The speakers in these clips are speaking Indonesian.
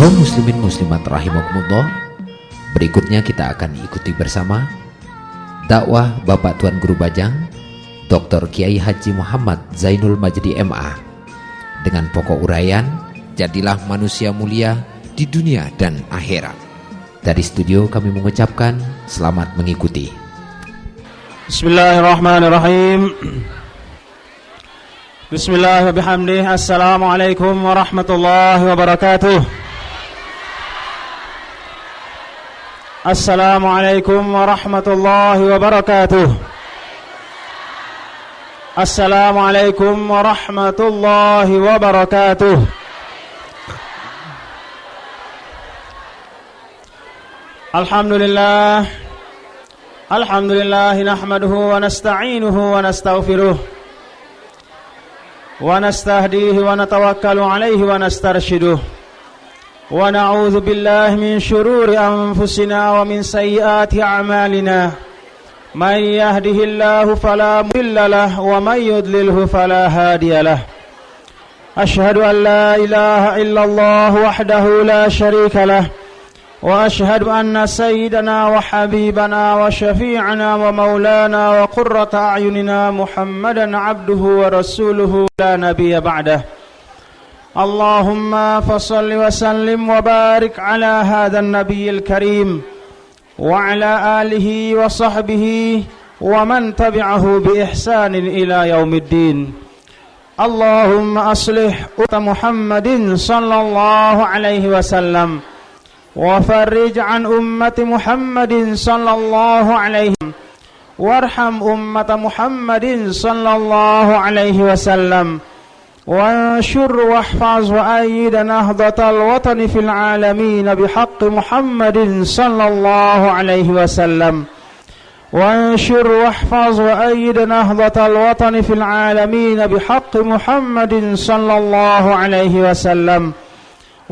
Kaum muslimin muslimat rahimakumullah, berikutnya kita akan ikuti bersama dakwah Bapak Tuan Guru Bajang Dr. Kiai Haji Muhammad Zainul Majdi MA dengan pokok uraian jadilah manusia mulia di dunia dan akhirat. Dari studio kami mengucapkan selamat mengikuti. Bismillahirrahmanirrahim. Bismillahirrahmanirrahim. Assalamualaikum warahmatullahi wabarakatuh. Assalamualaikum warahmatullahi wabarakatuh. Assalamualaikum warahmatullahi wabarakatuh. Alhamdulillah. Alhamdulillah nahmaduhu wa nasta'inuhu wa nastaghfiruh wa nastahdihi wa natawakkalu alayhi wa nastarshiduh wa na'udzu billahi min shururi anfusina wa min sayyiati a'malina may yahdihillahu fala mudilla lahu wa may yudlilhu fala hadiya lahu. Ashhadu an la ilaha illallah wahdahu la sharika lahu وأشهد أن سيدنا وحبيبنا وشفيعنا ومولانا وقرة أعيننا محمدا عبده ورسوله لا نبي بعده. اللهم فصل وسلم وبارك على هذا النبي الكريم وعلى آله وصحبه ومن تبعه بإحسان إلى يوم الدين. اللهم أصلح محمد صلى الله عليه وسلم وفرج عن أمة محمد صلى الله عليه وسلم وارحم أمة محمد صلى الله عليه وسلم وانشر واحفظ وأيد نهضة الوطن في العالمين بحق محمد صلى الله عليه وسلم وانشر واحفظ وأيد نهضة الوطن في العالمين بحق محمد صلى الله عليه وسلم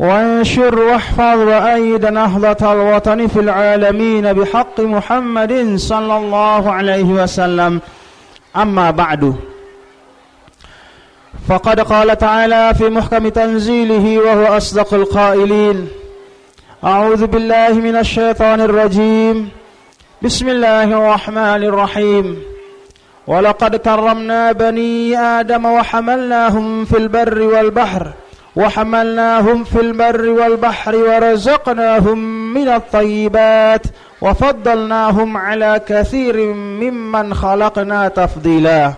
وانشر واحفظ وأيد نهضة الوطن في العالمين بحق محمد صلى الله عليه وسلم. أما بعد، فقد قال تعالى في محكم تنزيله وهو أصدق القائلين: أعوذ بالله من الشيطان الرجيم. بسم الله الرحمن الرحيم. ولقد كرمنا بني آدم وحملناهم في البر والبحر وحملناهم في البر والبحر ورزقناهم من الطيبات وفضلناهم على كثير ممن خلقنا تفضيلا.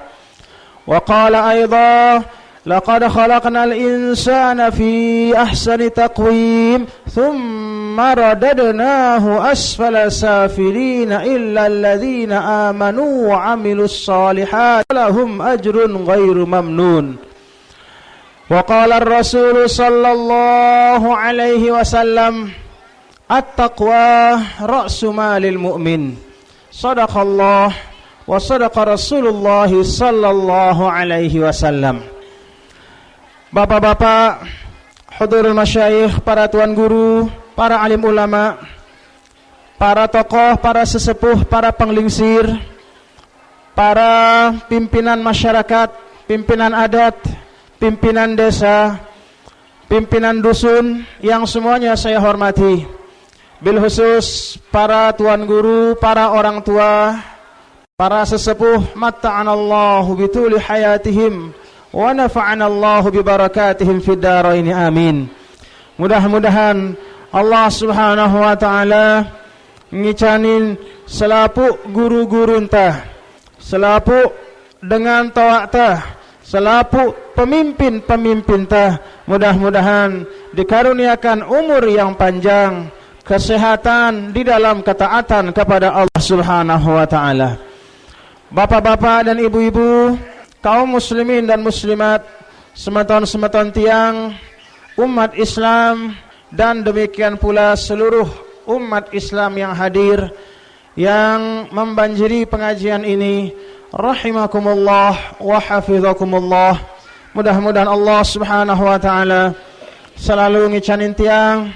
وقال أيضا: لقد خلقنا الإنسان في أحسن تقويم ثم رددناه أسفل سافلين إلا الذين آمنوا وعملوا الصالحات لهم أجر غير ممنون. وقال الرسول صلى الله عليه وسلم: التقوى رأس مال المؤمن. صدق الله وصدق رسول الله صلى الله عليه وسلم. Bapak-bapak, hudurul masyayikh, para tuan guru, para alim ulama, para tokoh, para sesepuh, para penglingsir, para pimpinan masyarakat, pimpinan adat, pimpinan desa, pimpinan dusun yang semuanya saya hormati. Bil khusus para tuan guru, para orang tua, para sesepuh, matta'anallahu bituli hayatihim wa nafa'anallahu bibarakatihim fid dharain, amin. Mudah-mudahan Allah Subhanahu wa taala ngicanin selapu guru-guru entah, selapu dengan tawa'tah, selapu pemimpin-pemimpin tah, mudah-mudahan dikaruniakan umur yang panjang, kesehatan di dalam ketaatan kepada Allah Subhanahu wa taala. Bapak-bapak dan ibu-ibu, kaum muslimin dan muslimat, semeton-semeton tiang umat Islam, dan demikian pula seluruh umat Islam yang hadir yang membanjiri pengajian ini, rahimakumullah wa hafizakumullah. Mudah-mudahan Allah Subhanahu wa taala selalu ngicanin tiang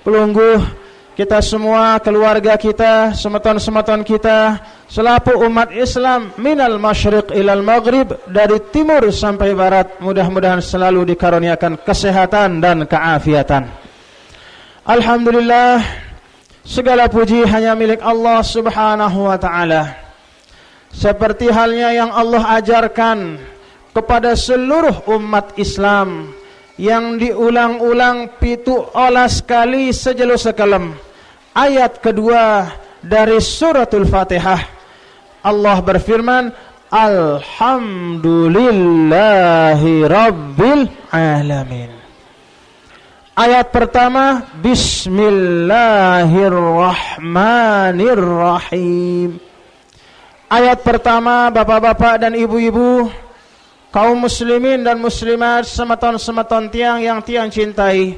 pelungguh kita semua, keluarga kita, semeton-semeton kita, selaku umat Islam minal masyriq ilal maghrib, dari timur sampai barat, mudah-mudahan selalu dikaruniakan kesehatan dan keafiatan. Alhamdulillah, segala puji hanya milik Allah Subhanahu wa ta'ala. Seperti halnya yang Allah ajarkan kepada seluruh umat Islam, yang diulang-ulang 7 kali sejelo sekelem. Ayat kedua dari suratul Fatihah, Allah berfirman, Alhamdulillahi Rabbil Alamin. Ayat pertama, Bismillahirrahmanirrahim. Ayat pertama, bapak-bapak dan ibu-ibu, kaum muslimin dan muslimat, semeton-semeton tiang yang tiang cintai,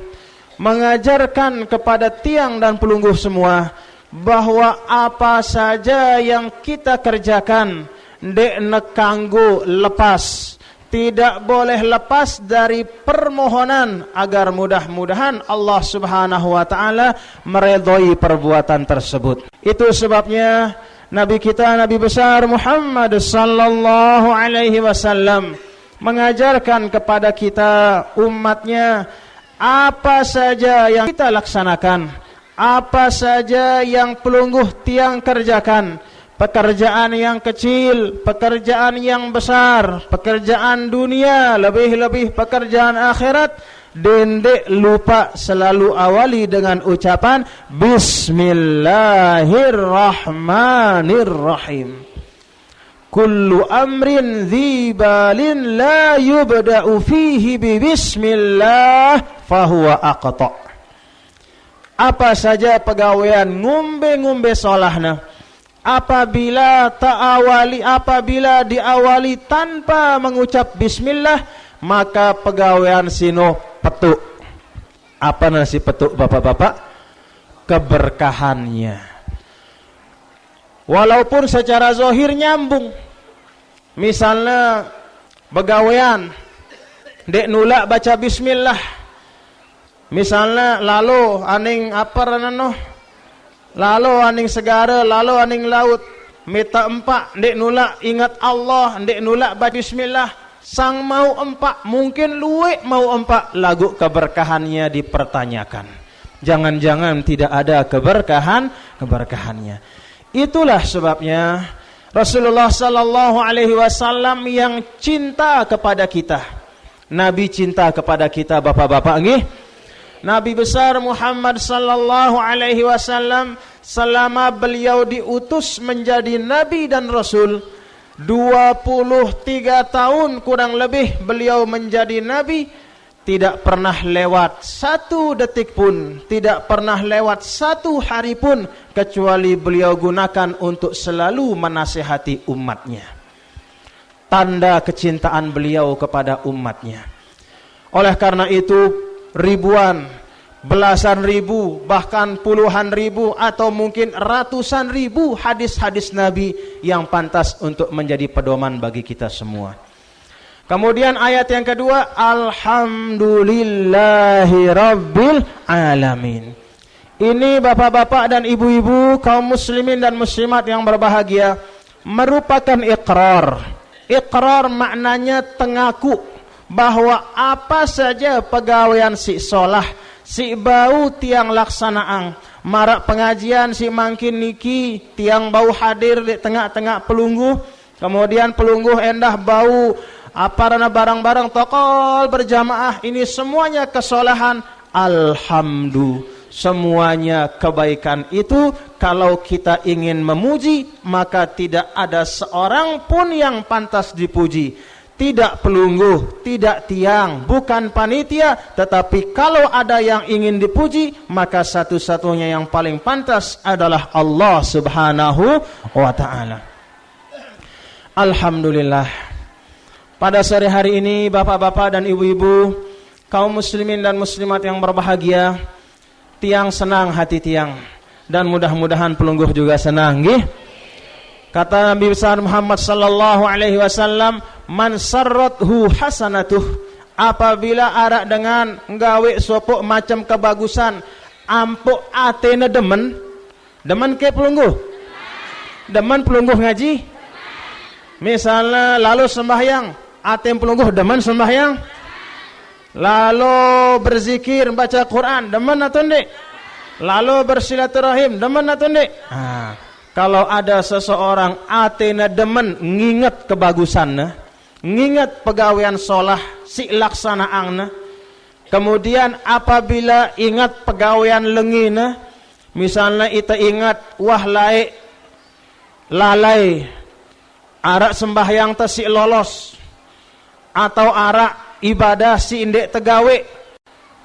mengajarkan kepada tiang dan pelungguh semua bahwa apa saja yang kita kerjakan dek nekanggo lepas, tidak boleh lepas dari permohonan agar mudah-mudahan Allah Subhanahu wa ta'ala meredhoi perbuatan tersebut. Itu sebabnya Nabi kita, Nabi besar Muhammad sallallahu alaihi wasallam mengajarkan kepada kita umatnya, apa saja yang kita laksanakan, apa saja yang pelungguh tiang kerjakan, pekerjaan yang kecil, pekerjaan yang besar, pekerjaan dunia, lebih-lebih pekerjaan akhirat, dendek lupa selalu awali dengan ucapan Bismillahirrahmanirrahim. Kullu amrin dzibalin la yubda'u fihi bi bismillah fahuwa aqta'. Apa saja pegawaian ngumbe-ngumbe solahna, apabila diawali tanpa mengucap bismillah, maka pegawaian sino petuk. Apa nasi petuk, bapak-bapak? Keberkahannya. Walaupun secara zahir nyambung. Misalnya pegawaian dek nulak baca bismillah. Misalnya lalu aning apa ranano? Lalu aning segara, lalu aning laut, meta empak, dek nulak ingat Allah, dek nulak baca bismillah, sang mau empak, mungkin luwe mau empak, lagu keberkahannya dipertanyakan. Jangan-jangan tidak ada keberkahannya. Itulah sebabnya Rasulullah sallallahu alaihi wasallam yang cinta kepada kita. Nabi cinta kepada kita, bapak-bapak nggih. Nabi besar Muhammad sallallahu alaihi wasallam selama beliau diutus menjadi nabi dan rasul, 23 tahun kurang lebih beliau menjadi nabi, tidak pernah lewat 1 detik pun, tidak pernah lewat 1 hari pun kecuali beliau gunakan untuk selalu menasihati umatnya. Tanda kecintaan beliau kepada umatnya. Oleh karena itu, ribuan, belasan ribu, bahkan puluhan ribu atau mungkin ratusan ribu hadis-hadis Nabi yang pantas untuk menjadi pedoman bagi kita semua. Kemudian ayat yang kedua, Alhamdulillahi Rabbil Alamin. Ini bapak-bapak dan ibu-ibu, kaum muslimin dan muslimat yang berbahagia, merupakan iqrar. Iqrar maknanya tengaku bahwa apa saja pegawaian si solah, si bau tiang laksanaan, marak pengajian si mangkin niki, tiang bau hadir di tengah-tengah pelungguh, kemudian pelungguh endah bau aparana barang-barang tokol berjamaah, ini semuanya kesolahan. Alhamdulillah, semuanya kebaikan itu kalau kita ingin memuji, maka tidak ada seorang pun yang pantas dipuji. Tidak pelungguh, tidak tiang, bukan panitia, tetapi kalau ada yang ingin dipuji, maka satu-satunya yang paling pantas adalah Allah Subhanahu wa ta'ala. Alhamdulillah, pada sore hari ini bapak-bapak dan ibu-ibu, kaum muslimin dan muslimat yang berbahagia, tiang senang hati tiang, dan mudah-mudahan pelungguh juga senang, nggih. Kata Nabi besar Muhammad sallallahu alaihi wasallam, man sarrathu hasanatuh, apabila arak dengan nggawe sopok macam kebagusan, ampuk atene demen ke pelungguh, demen pelungguh ngaji. Misalnya lalu sembahyang, atem pelungguh demen sembahyang. Lalu berzikir, baca Quran, demen atau enggak? lalu bersilaturahim, demen atau enggak? Kalau ada seseorang atena demen nginget kebagusannya, nginget pegawaian solah si laksanaannya, kemudian apabila ingat pegawaian lengina, misalnya ita ingat wah lalai arak sembahyang ta si lolos, atau arak ibadah si indek tegawe,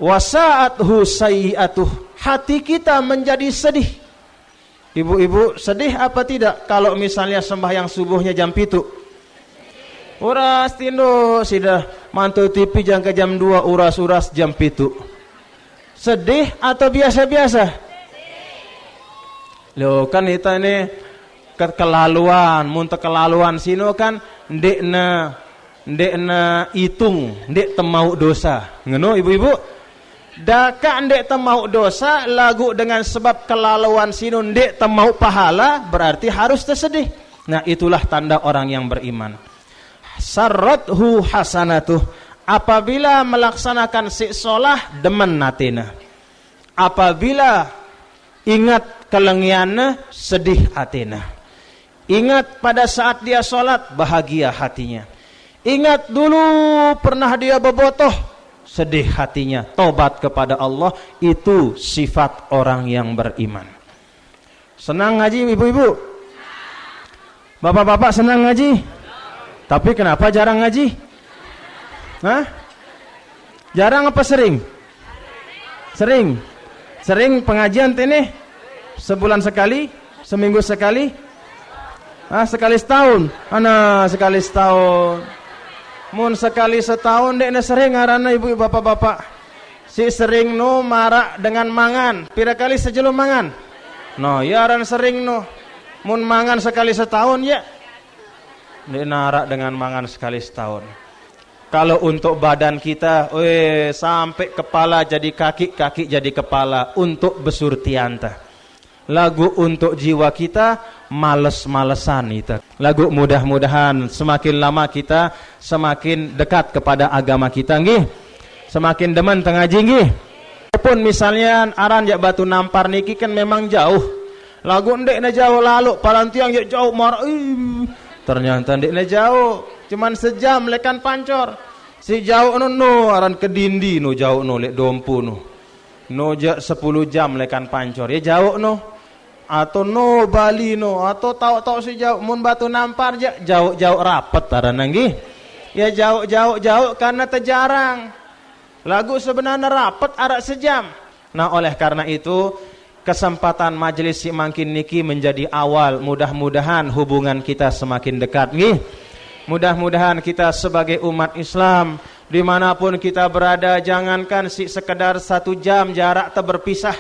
wasaathu sayyi'atuh, hati kita menjadi sedih. Ibu-ibu sedih apa tidak kalau misalnya sembahyang subuhnya jam 7? Uras tindo sudah mantu TV jam ke jam 2 uras-uras jam 7. Sedih atau biasa-biasa? Loh kan kita ini kelaluan, muntah kelaluan sino kan ndekna hitung, ndek temau dosa. Ngono ibu-ibu? Daka ndek temau dosa lagu dengan sebab kelaluan sino ndek temau pahala, berarti harus tersedih. Nah, itulah tanda orang yang beriman. Sarrathu hasanatuh, apabila melaksanakan si solah demen natina, apabila ingat kelengiannya sedih atina, ingat pada saat dia solat bahagia hatinya, ingat dulu pernah dia bebotoh sedih hatinya, tobat kepada Allah. Itu sifat orang yang beriman. Senang ngaji ibu-ibu? Bapak-bapak senang ngaji? Tapi kenapa jarang ngaji? Hah? Jarang apa sering? Sering. Sering pengajian ini? Sebulan sekali? Seminggu sekali? Sekali setahun? Sekali setahun. Mun sekali setahun dekna sering ngarana ibu bapak-bapak. Si sering no marak dengan mangan. Pira kali sejelum mangan? No, ya aran sering no. Mun mangan sekali setahun ya. Dekna narak dengan mangan sekali setahun. Kalau untuk badan kita, sampai kepala jadi kaki, kaki jadi kepala untuk besurtianta. Lagu untuk jiwa kita males-malesan itu. Lagu mudah-mudahan semakin lama kita semakin dekat kepada agama kita nggih. Semakin demen tengaji nggih. Walaupun misalnya aran jak Batu Nampar niki kan memang jauh. Lagu ndekna jauh lalu palantiang jak jauh mar. Ternyata ndekna jauh, cuman sejam lekan pancor. Si jauh no aran Kedindi no jauh no lek Dompu no. No jak 10 jam lekan pancor. Ya jauh no. Atau no Bali no, atau tahu si jauh mun Batu Nampar jauh rapet arana nggih. Ya jauh karena terjarang. Lagu sebenarnya rapet arak sejam. Nah, oleh karena itu kesempatan majelis si mangkin niki menjadi awal, mudah-mudahan hubungan kita semakin dekat nggih. Mudah-mudahan kita sebagai umat Islam dimanapun kita berada, jangankan si sekedar 1 jam jarak berpisah,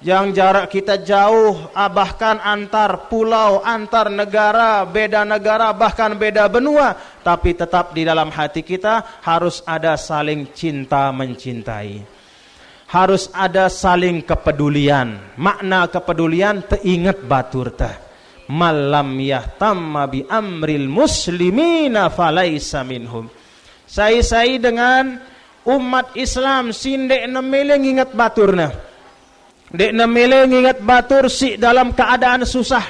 yang jarak kita jauh, bahkan antar pulau, antar negara, bahkan beda benua, tapi tetap di dalam hati kita harus ada saling cinta mencintai. Harus ada saling kepedulian. Makna kepedulian teingat batur teh. Malam yahtamma bi amril muslimina falaisa minhum. Sai dengan umat Islam sindek nemele ngingat baturna. Dek nemele ngingat batur si dalam keadaan susah.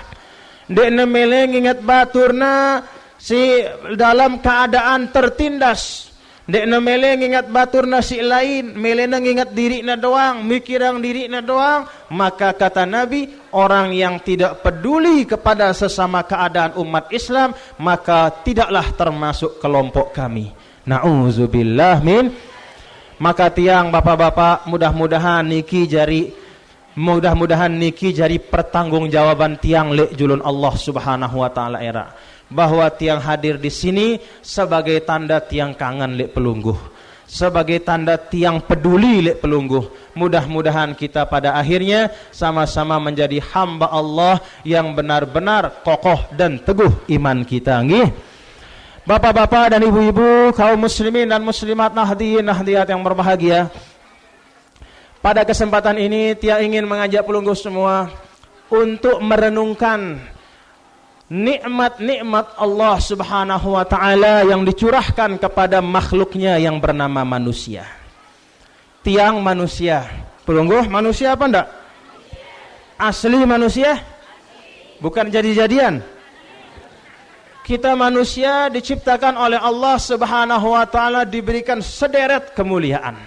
Dek nemele ngingat baturna si dalam keadaan tertindas. Dek nemele ngingat baturna si lain, melena ngingat dirina doang, mikirang dirina doang. Maka kata Nabi, orang yang tidak peduli kepada sesama keadaan umat Islam, maka tidaklah termasuk kelompok kami. Na'udzubillah min. Maka tiang bapak-bapak, mudah-mudahan niki jadi pertanggungjawaban tiang lek julun Allah Subhanahu wa taala era. Bahwa tiang hadir di sini sebagai tanda tiang kangen lek pelungguh, sebagai tanda tiang peduli lek pelungguh. Mudah-mudahan kita pada akhirnya sama-sama menjadi hamba Allah yang benar-benar kokoh dan teguh iman kita nggih. Bapak-bapak dan ibu-ibu, kaum muslimin dan muslimat, nahdien nahdiyat yang berbahagia. Pada kesempatan ini Tia ingin mengajak pelungguh semua untuk merenungkan nikmat-nikmat Allah Subhanahu wa taala yang dicurahkan kepada makhluknya yang bernama manusia. Tiang manusia. Pelungguh manusia apa enggak? Asli manusia? Bukan jadi-jadian. Kita manusia diciptakan oleh Allah Subhanahu wa taala, diberikan sederet kemuliaan.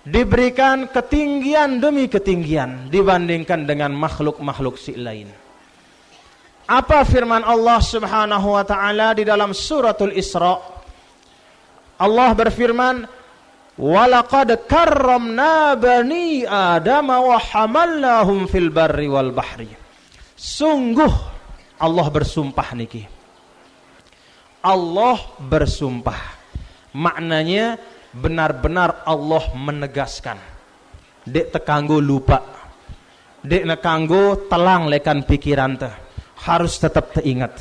Diberikan ketinggian demi ketinggian dibandingkan dengan makhluk-makhluk si lain. Apa firman Allah Subhanahu wa taala di dalam suratul Isra? Allah berfirman, "Walaqad karramna bani Adam wa hamalnahum fil barri wal bahri." Sungguh Allah bersumpah niki. Allah bersumpah. Maknanya benar-benar Allah menegaskan. Dek tekanggo lupa. Dek nekanggo telang lekan pikiran teh. Harus tetap teringat.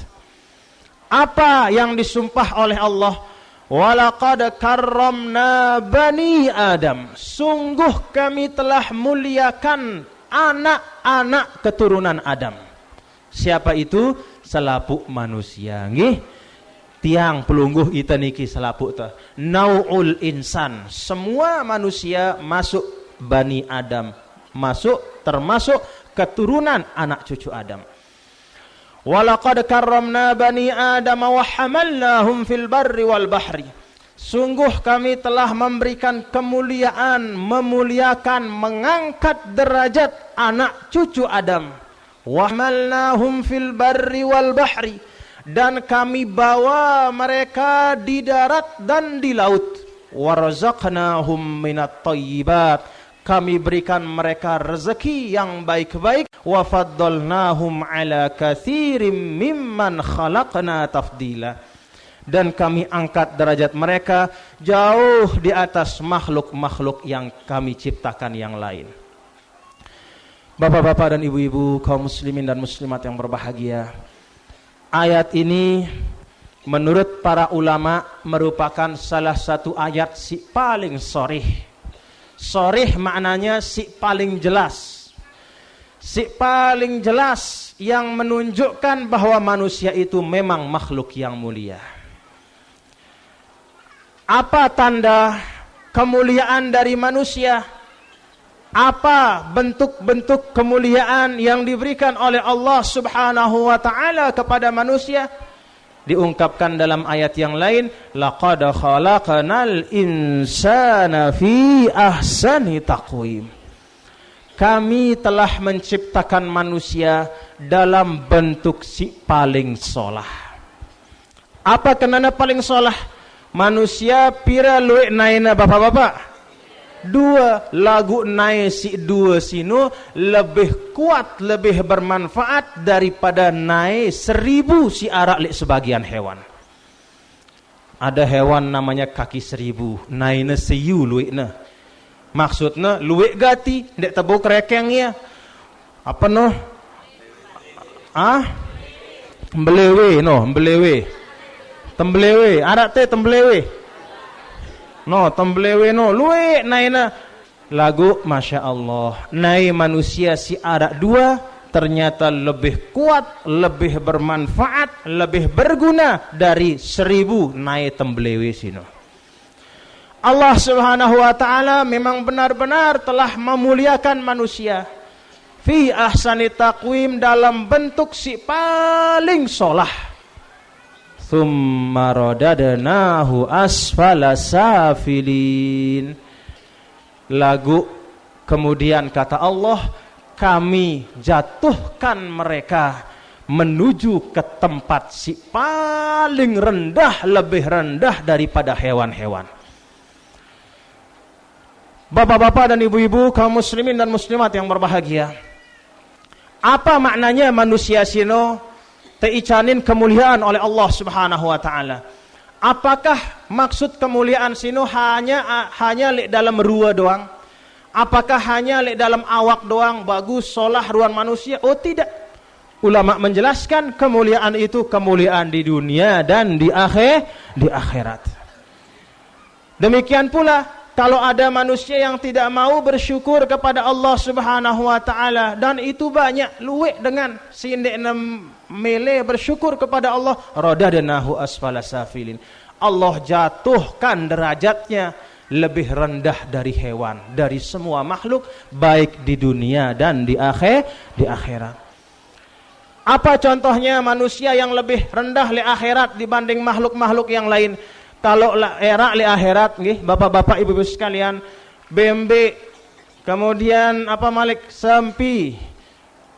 Apa yang disumpah oleh Allah? Walaqad karramna bani Adam. Sungguh kami telah muliakan anak-anak keturunan Adam. Siapa itu? Selapuk manusia. Nggih. Tiang pelungguh ita niki selapuk teh. Nau'ul insan. Semua manusia masuk bani Adam. Masuk termasuk keturunan anak cucu Adam. Walaqad karramna bani Adam wa hamalnahum fil barri wal bahri. Sungguh kami telah memberikan kemuliaan, memuliakan, mengangkat derajat anak cucu Adam. Wa hamalnahum fil barri wal bahri. Dan kami bawa mereka di darat dan di laut. Wa razaqnahum minat thayyibat. Kami berikan mereka rezeki yang baik-baik. Wa faddalnahum ala katsirin mimman khalaqna tafdila. Dan kami angkat derajat mereka jauh di atas makhluk-makhluk yang kami ciptakan yang lain. Bapak-bapak dan ibu-ibu, kaum muslimin dan muslimat yang berbahagia, ayat ini menurut para ulama merupakan salah satu ayat si paling sharih. Sharih maknanya si paling jelas. Si paling jelas yang menunjukkan bahwa manusia itu memang makhluk yang mulia. Apa tanda kemuliaan dari manusia? Apa bentuk-bentuk kemuliaan yang diberikan oleh Allah Subhanahu wa taala kepada manusia? Diungkapkan dalam ayat yang lain, laqad khalaqnal insana fi ahsani taqwim. Kami telah menciptakan manusia dalam bentuk si paling solah. Apa kenana paling solah? Manusia pira luik naina bapak-bapak? Dua lagu naik si dua sino lebih kuat, lebih bermanfaat daripada naik 1000 si arak lek sebagian hewan. Ada hewan namanya kaki 1000, naiknya seyu luikna. Maksudnya luik gati, dek tebuk rekengnya. Apa no? Mbelewe no, mbelewe. Tembelewe, arak teh tembelewe. No, tembelewe no, luwe naina lagu Masya Allah. Nai manusia si arak dua ternyata lebih kuat, lebih bermanfaat, lebih berguna dari 1000 nai tembelewe sino. Allah Subhanahu wa taala memang benar-benar telah memuliakan manusia fi ahsani taqwim, dalam bentuk si paling solah. Tsumma radadnahu asfala safilin. Lagu kemudian kata Allah, kami jatuhkan mereka menuju ke tempat si paling rendah, lebih rendah daripada hewan-hewan. Bapak-bapak dan ibu-ibu, kaum muslimin dan muslimat yang berbahagia, apa maknanya manusia sino teicanin kemuliaan oleh Allah Subhanahu wa taala? Apakah maksud kemuliaan sino hanya lek dalam rua doang? Apakah hanya lek dalam awak doang bagus solah ruan manusia? Oh tidak. Ulama menjelaskan kemuliaan itu kemuliaan di dunia dan di akhirat. Demikian pula kalau ada manusia yang tidak mau bersyukur kepada Allah Subhanahu wa taala, dan itu banyak luwek dengan sindek mele bersyukur kepada Allah, radadnahu asfala safilin. Allah jatuhkan derajatnya lebih rendah dari hewan, dari semua makhluk, baik di dunia dan di akhirat. Apa contohnya manusia yang lebih rendah di akhirat dibanding makhluk-makhluk yang lain? Kalau era di akhirat, bapak-bapak, ibu-ibu sekalian, bembek, kemudian sempi,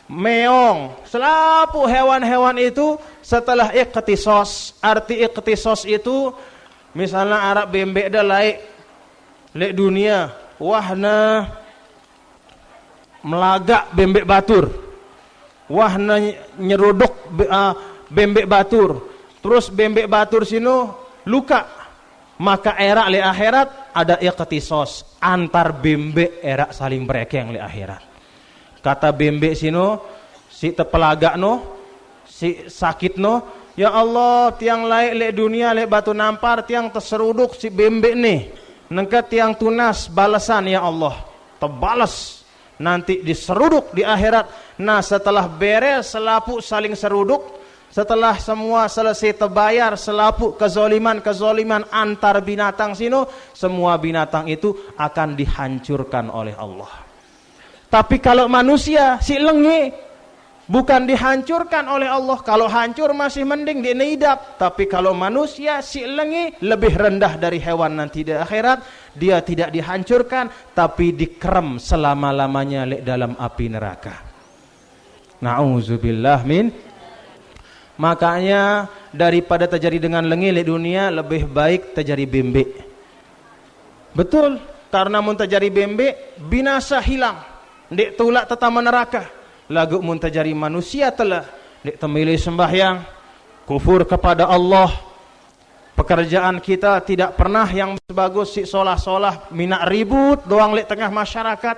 meong, selapu hewan-hewan itu setelah iqtisos. Arti iqtisos itu, misalnya Arab bembek dah laik lek dunia, wahna melagak bembek batur, wahna nyeruduk bembek batur, terus bembek batur sino luka, maka era li akhirat ada iqtisos antar bembek era saling berekeng li akhirat. Kata bembek sino si tepelagak no, si sakit no, ya Allah tiang laik lek dunia lek batu nampar tiang terseruduk si bembek nih. Nengke tiang tunas balasan ya Allah, terbalas nanti diseruduk di akhirat. Nah setelah beres selapu saling seruduk, setelah semua selesai terbayar selapu kezoliman antar binatang sino, semua binatang itu akan dihancurkan oleh Allah. Tapi kalau manusia si lengi bukan dihancurkan oleh Allah. Kalau hancur masih mending dineidap. Tapi kalau manusia si lengi lebih rendah dari hewan nanti di akhirat. Dia tidak dihancurkan, tapi dikerem selama-lamanya dalam api neraka. Na'udzubillah min. Makanya daripada terjadi dengan lengi di dunia, lebih baik terjadi bembek. Betul, karena mun terjadi bembek binasa hilang. Dek tulak tetama neraka. Lagu muntajari manusia telah dek temilih sembahyang, kufur kepada Allah. Pekerjaan kita tidak pernah yang bagus si solah-solah, minak ribut doang lek tengah masyarakat,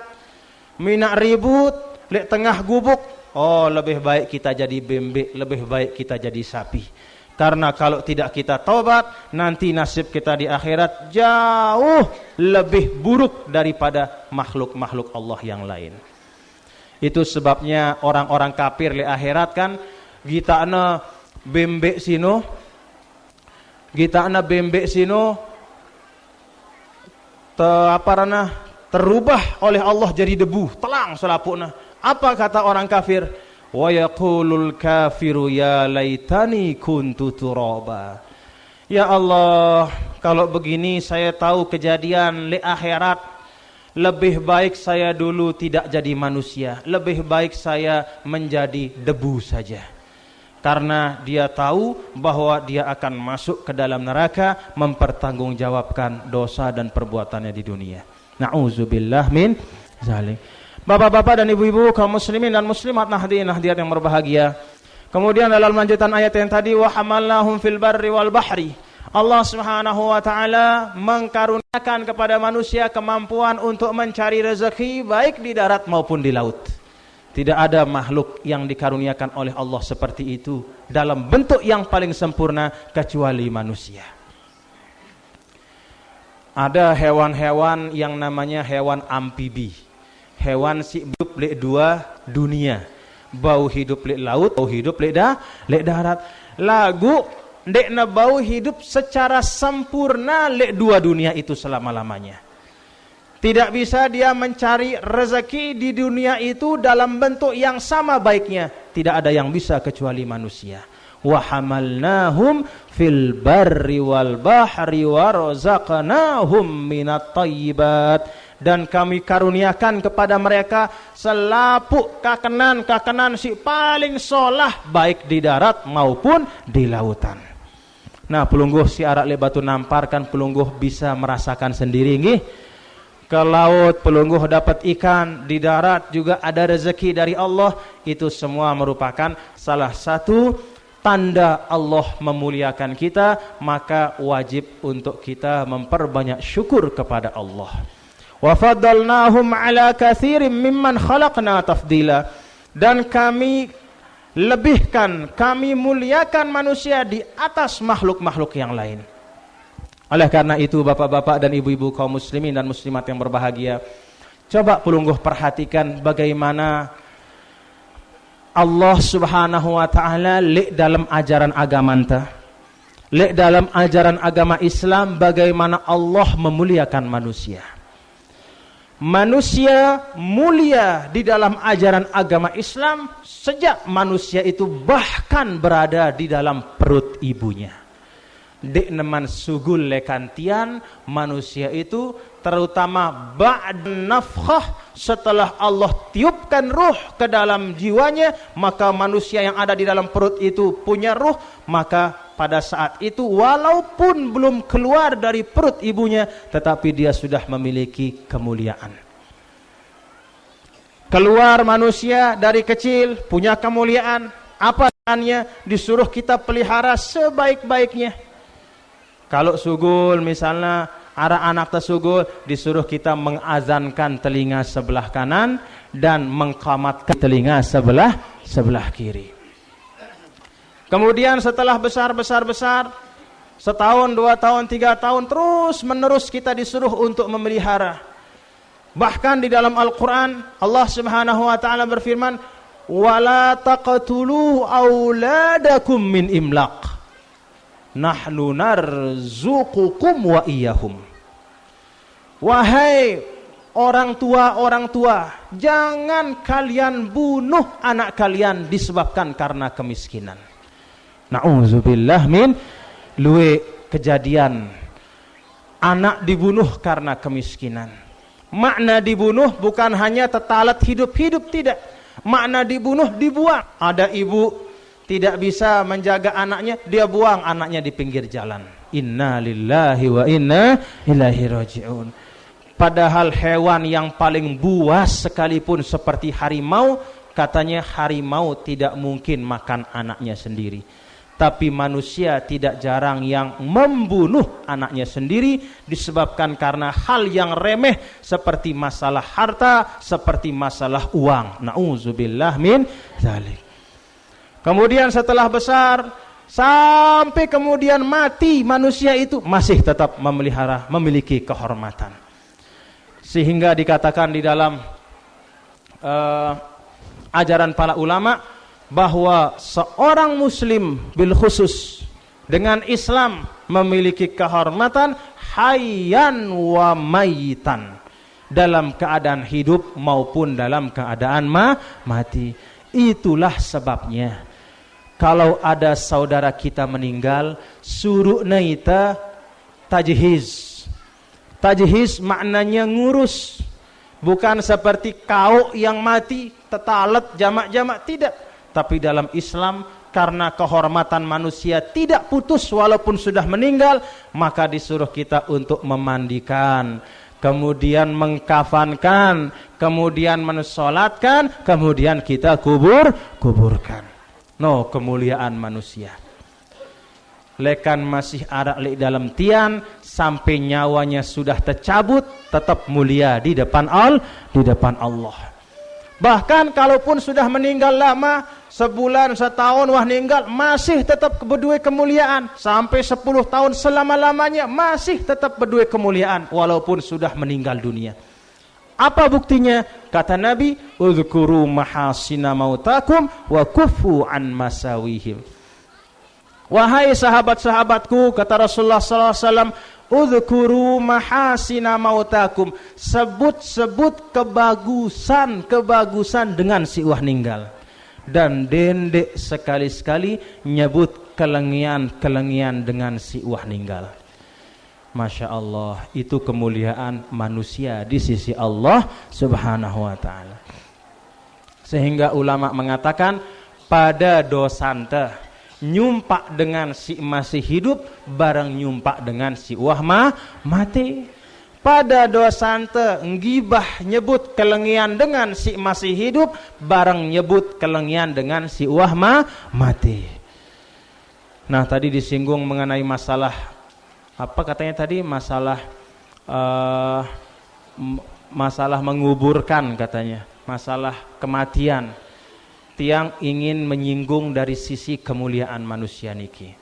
minak ribut lek tengah gubuk. Oh, lebih baik kita jadi bembek, lebih baik kita jadi sapi. Karena kalau tidak kita taubat, nanti nasib kita di akhirat jauh lebih buruk daripada makhluk-makhluk Allah yang lain. Itu sebabnya orang-orang kafir di akhirat kan kita ana bembek sino terubah oleh Allah jadi debu, telang selapuna. Apa kata orang kafir? Wa yaqulul kafiru ya laitani kuntu turaba. Ya Allah, kalau begini saya tahu kejadian di akhirat. Lebih baik saya dulu tidak jadi manusia. Lebih baik saya menjadi debu saja. Karena dia tahu bahwa dia akan masuk ke dalam neraka, mempertanggungjawabkan dosa dan perbuatannya di dunia. Na'udzubillah min zalik. Bapak-bapak dan ibu-ibu, kaum muslimin dan muslimat, nahdiyat yang berbahagia. Kemudian dalam lanjutan ayat yang tadi, wa hamalnahum fil barri wal bahri. Allah Subhanahu wa taala mengkaruniakan kepada manusia kemampuan untuk mencari rezeki baik di darat maupun di laut. Tidak ada makhluk yang dikaruniakan oleh Allah seperti itu dalam bentuk yang paling sempurna kecuali manusia. Ada hewan-hewan yang namanya hewan amfibi. Hewan si hidup di dua dunia. Bau hidup di laut, bau hidup di darat. Lagu dek na bau hidup secara sempurna lek dua dunia itu selama-lamanya. Tidak bisa dia mencari rezeki di dunia itu dalam bentuk yang sama baiknya. Tidak ada yang bisa kecuali manusia. Wa hamalnahum fil barri wal bahri wa razaqnahum minat thayyibat. Dan kami karuniakan kepada mereka selapuk kakenan si paling solah baik di darat maupun di lautan. Nah, pelungguh si arak le batu nampar kan pelungguh bisa merasakan sendiri nggih. Ke laut pelungguh dapat ikan, di darat juga ada rezeki dari Allah. Itu semua merupakan salah satu tanda Allah memuliakan kita, maka wajib untuk kita memperbanyak syukur kepada Allah. Wa faddalnahum ala katsirin mimman khalaqna tafdila. Dan kami lebihkan, kami muliakan manusia di atas makhluk-makhluk yang lain. Oleh karena itu bapak-bapak dan ibu-ibu kaum muslimin dan muslimat yang berbahagia, coba pelungguh perhatikan bagaimana Allah Subhanahu wa taala dalam ajaran agama anta. Lek dalam ajaran agama Islam bagaimana Allah memuliakan manusia. Manusia mulia di dalam ajaran agama Islam sejak manusia itu bahkan berada di dalam perut ibunya. Dek neman sugul lekantian manusia itu terutama ba'd nafkhah, setelah Allah tiupkan ruh ke dalam jiwanya, maka manusia yang ada di dalam perut itu punya ruh, maka pada saat itu walaupun belum keluar dari perut ibunya, tetapi dia sudah memiliki kemuliaan. Keluar manusia dari kecil punya kemuliaan. Apa dengannya? Disuruh kita pelihara sebaik-baiknya. Kalau sugul misalnya arah anak tersugul, disuruh kita mengazankan telinga sebelah kanan dan mengqamatkan telinga sebelah kiri. Kemudian setelah besar, setahun, 2 tahun, 3 tahun, terus menerus kita disuruh untuk memelihara. Bahkan di dalam Al-Quran, Allah Subhanahu wa Ta'ala berfirman, "Wala taqtulu auladakum min imlaq. Nahnu narzuqukum wa iyyahum." Wahai orang tua, jangan kalian bunuh anak kalian disebabkan karena kemiskinan. Na'udzubillah min luwe kejadian anak dibunuh karena kemiskinan. Makna dibunuh bukan hanya tetalat hidup-hidup, tidak. Makna dibunuh dibuang. Ada ibu tidak bisa menjaga anaknya, dia buang anaknya di pinggir jalan. Inna lillahi wa inna ilaihi raji'un. Padahal hewan yang paling buas sekalipun seperti harimau, katanya harimau tidak mungkin makan anaknya sendiri. Tapi manusia tidak jarang yang membunuh anaknya sendiri disebabkan karena hal yang remeh seperti masalah harta, seperti masalah uang. Na'udzubillah min dzalik. Kemudian setelah besar sampai kemudian mati, manusia itu masih tetap memiliki kehormatan. Sehingga dikatakan di dalam ajaran para ulama bahwa seorang muslim bil khusus dengan Islam memiliki kehormatan hayyan wa mayitan, dalam keadaan hidup maupun dalam keadaan mati. Itulah sebabnya kalau ada saudara kita meninggal, suruh naita tajhiz. Tajhiz maknanya ngurus, bukan seperti kau yang mati tetalet jamak-jamak, tidak. Tapi dalam Islam, karena kehormatan manusia tidak putus walaupun sudah meninggal, maka disuruh kita untuk memandikan, kemudian mengkafankan, kemudian mensolatkan, kemudian kita kuburkan. No, kemuliaan manusia. Lekan masih ada di dalam tian sampai nyawanya sudah tercabut, tetap mulia di depan Allah. Bahkan kalaupun sudah meninggal lama, sebulan, setahun, wah meninggal, masih tetap berdua kemuliaan. Sampai 10 tahun selama-lamanya masih tetap berdua kemuliaan walaupun sudah meninggal dunia. Apa buktinya? Kata Nabi, "Udzkuru mahasina mautakum wa kufu an masawihim." Wahai sahabat-sahabatku, kata Rasulullah sallallahu alaihi wasallam, "Udzkuru mahasina mautakum." Sebut-sebut kebagusan dengan si wah ninggal. Dan dendek sekali-sekali nyebut kelengian dengan si wah ninggal. Masya Allah, itu kemuliaan manusia di sisi Allah Subhanahu wa ta'ala. Sehingga ulama mengatakan, pada dosante nyumpak dengan si masih hidup bareng nyumpak dengan si wah mati. Pada dosante ngibah nyebut kelengian dengan si masih hidup bareng nyebut kelengian dengan si wah mati. Nah, tadi disinggung mengenai masalah apa katanya tadi, masalah menguburkan katanya, masalah kematian. Tiang ingin menyinggung dari sisi kemuliaan manusia niki.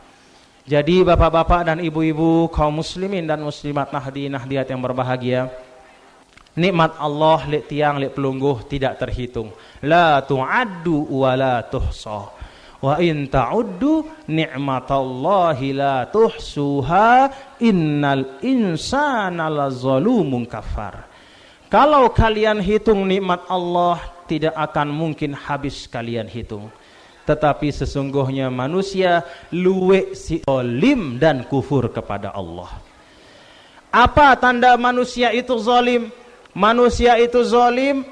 Jadi bapak-bapak dan ibu-ibu, kaum muslimin dan muslimat, nahdi-nahdiat yang berbahagia, nikmat Allah lek tiang lek pelungguh tidak terhitung. La tu'addu wa la tuhsa. Wa in ta'uddu ni'matallahi la tuhsuha innal insana lazalumun kafar. Kalau kalian hitung nikmat Allah, tidak akan mungkin habis kalian hitung. Tetapi sesungguhnya manusia luwek si zalim dan kufur kepada Allah. Apa tanda manusia itu zalim? Manusia itu zalim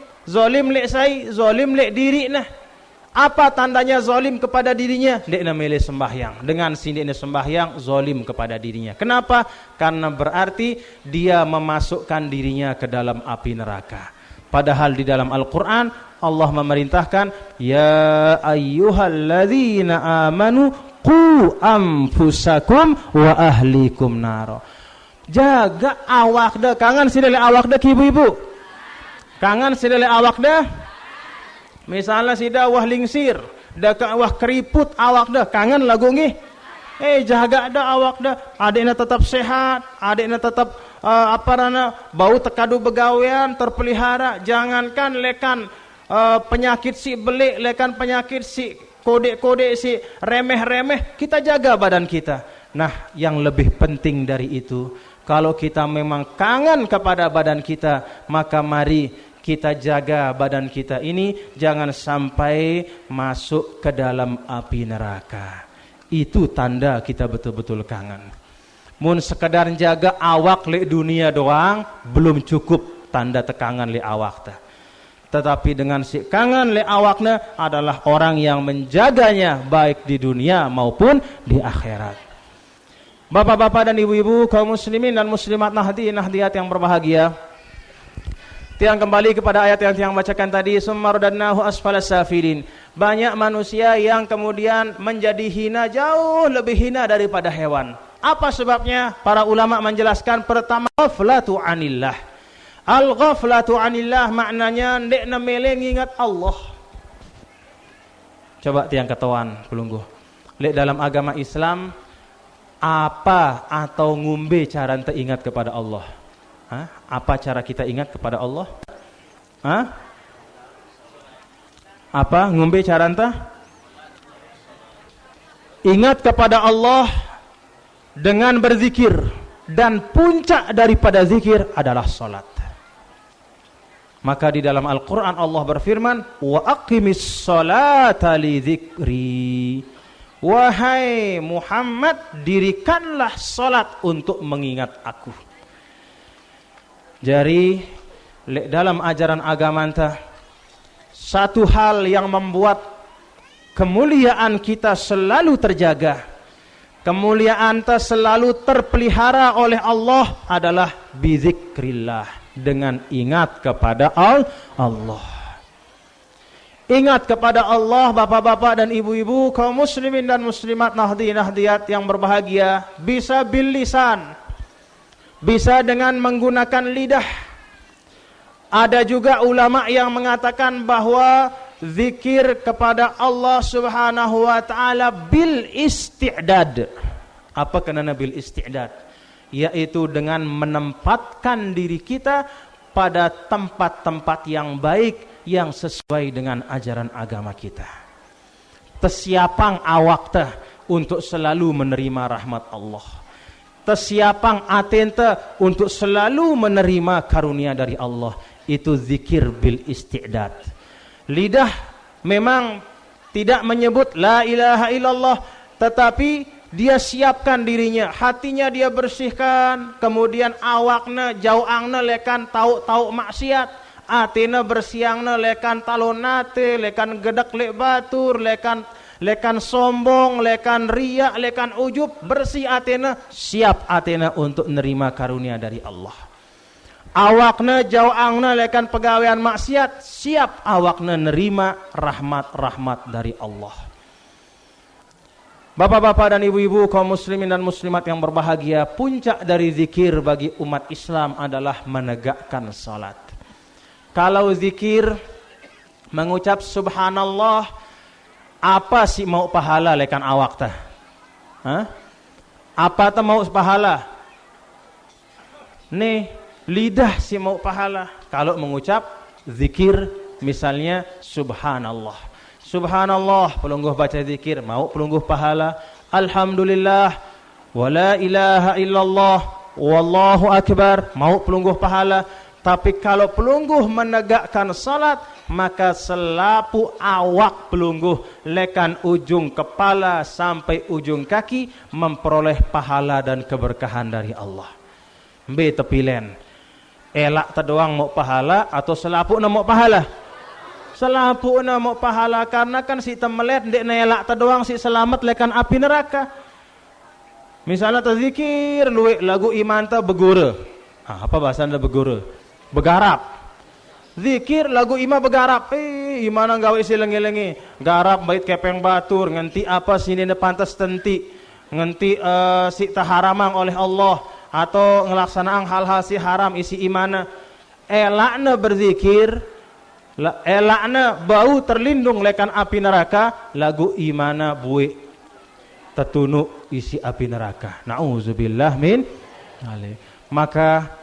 lek sai, zalim lek diri nah. Apa tandanya zalim kepada dirinya? Dek na milih sembahyang. Dengan sini sembahyang, zalim kepada dirinya. Kenapa? Karena berarti dia memasukkan dirinya ke dalam api neraka. Padahal di dalam Al-Quran Allah memerintahkan, ya ayyuhalladzina amanu qu anfusakum wa ahlikum naro. Jaga awak dah. Kangen sidele awak dah ibu-ibu. Kangen sidele awak dah. Misalnya sida wah lingsir, dah wah keriput awak dah, kangen lagu ngih. Jaga dah awak dah. Adiknya tetap sehat, adiknya tetap bau tekadu begawean terpelihara. Jangankan lekan penyakit si belik, lekan penyakit si kode-kode si remeh-remeh, kita jaga badan kita. Nah, yang lebih penting dari itu, kalau kita memang kangen kepada badan kita, maka mari kita jaga badan kita ini jangan sampai masuk ke dalam api neraka. Itu tanda kita betul-betul kangen. Mun sekedar jaga awak le dunia doang belum cukup tanda tekangan le awak ta. Tetapi dengan si kangen le awakna adalah orang yang menjaganya baik di dunia maupun di akhirat. Bapak-bapak dan ibu-ibu, kaum muslimin dan muslimat nahdiyat yang berbahagia, tiang kembali kepada ayat yang tiang bacakan tadi, summa radadnahu asfalas safilin. Banyak manusia yang kemudian menjadi hina, jauh lebih hina daripada hewan. Apa sebabnya? Para ulama menjelaskan, pertama, ghaflatu anillah. Al-ghaflatu anillah maknanya ndek namele ngingat Allah. Coba tiang ketawan pelungguh. Lek dalam agama Islam, apa atau ngumbe cara ente ingat kepada Allah? Apa cara kita ingat kepada Allah? Apa ngumbe cara ente? Ingat kepada Allah dengan berzikir, dan puncak daripada zikir adalah salat. Maka di dalam Al-Quran Allah berfirman, wa aqimis salata li dzikri. Wahai Muhammad, dirikanlah salat untuk mengingat aku. Jadi dalam ajaran agama anta, satu hal yang membuat kemuliaan kita selalu terjaga, kemuliaan anta selalu terpelihara oleh Allah adalah bizikrillah, dengan ingat kepada Allah. Ingat kepada Allah, bapak-bapak dan ibu-ibu, kaum muslimin dan muslimat nahdiyat yang berbahagia, bisa bil lisan, bisa dengan menggunakan lidah. Ada juga ulama yang mengatakan bahwa zikir kepada Allah Subhanahu wa taala bil isti'dad. Apa kenana bil isti'dad? Yaitu dengan menempatkan diri kita pada tempat-tempat yang baik yang sesuai dengan ajaran agama kita. Tesiapang awak teh untuk selalu menerima rahmat Allah. Tesiapang atenta untuk selalu menerima karunia dari Allah. Itu zikir bil isti'dad. Lidah memang tidak menyebut la ilaha illallah, tetapi dia siapkan dirinya, hatinya dia bersihkan, kemudian awakna jauangna lekan tahu maksiat, atina bersiangna lekan talonate, lekan gedek lek batur, lekan sombong, lekan riak, lekan ujub, bersih atina, siap atina untuk nerima karunia dari Allah. Awakna jauangna lekan pegawaian maksiat, siap awakna nerima rahmat-rahmat dari Allah. Bapak-bapak dan ibu-ibu, kaum muslimin dan muslimat yang berbahagia, puncak dari zikir bagi umat Islam adalah menegakkan salat. Kalau zikir mengucap subhanallah, apa sih mau pahala lekan awak tah? Apa tah mau pahala? Nih, lidah sih mau pahala. Kalau mengucap zikir misalnya subhanallah. Subhanallah, pelungguh baca zikir mau pelungguh pahala. Alhamdulillah, wala ilaha illallah, wallahu akbar, mau pelungguh pahala. Tapi kalau pelungguh menegakkan salat, maka selapu awak pelungguh lekan ujung kepala sampai ujung kaki memperoleh pahala dan keberkahan dari Allah. Mbe tepilen, elak terdoang mau pahala atau selapu na mau pahala? Selapu na mau pahala, karena kan si temelet ndek na elak terdoang si selamat lekan api neraka. Misalnya terzikir luwe lagu iman ta begura. Apa bahasa anda begura? Begarap. Zikir lagu ima begarap. Imana gawe isi lengi-lengi. Garap bait kepeng batur. Nganti apa sini ne pantas tenti. Nganti si taharamang oleh Allah. Atau ngelaksanaan hal-hal si haram isi imana. Elakna berzikir. Elakna bau terlindung lekan api neraka. Lagu imana buik tertunuk isi api neraka. Na'udzubillah min. Maka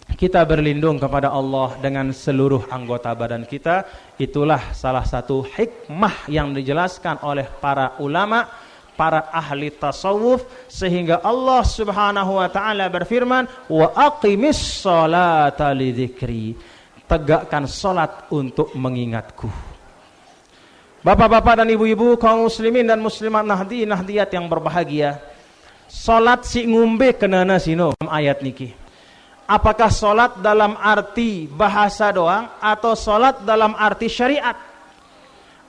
kita berlindung kepada Allah dengan seluruh anggota badan kita. Itulah salah satu hikmah yang dijelaskan oleh para ulama, para ahli tasawuf, sehingga Allah Subhanahu wa taala berfirman, "Wa aqimis sholata lidzikri." Tegakkan salat untuk mengingatku. Bapak-bapak dan ibu-ibu, kaum muslimin dan muslimat nahdiyat yang berbahagia, salat si ngumbe kenana sino ayat niki. Apakah solat dalam arti bahasa doang atau solat dalam arti syariat?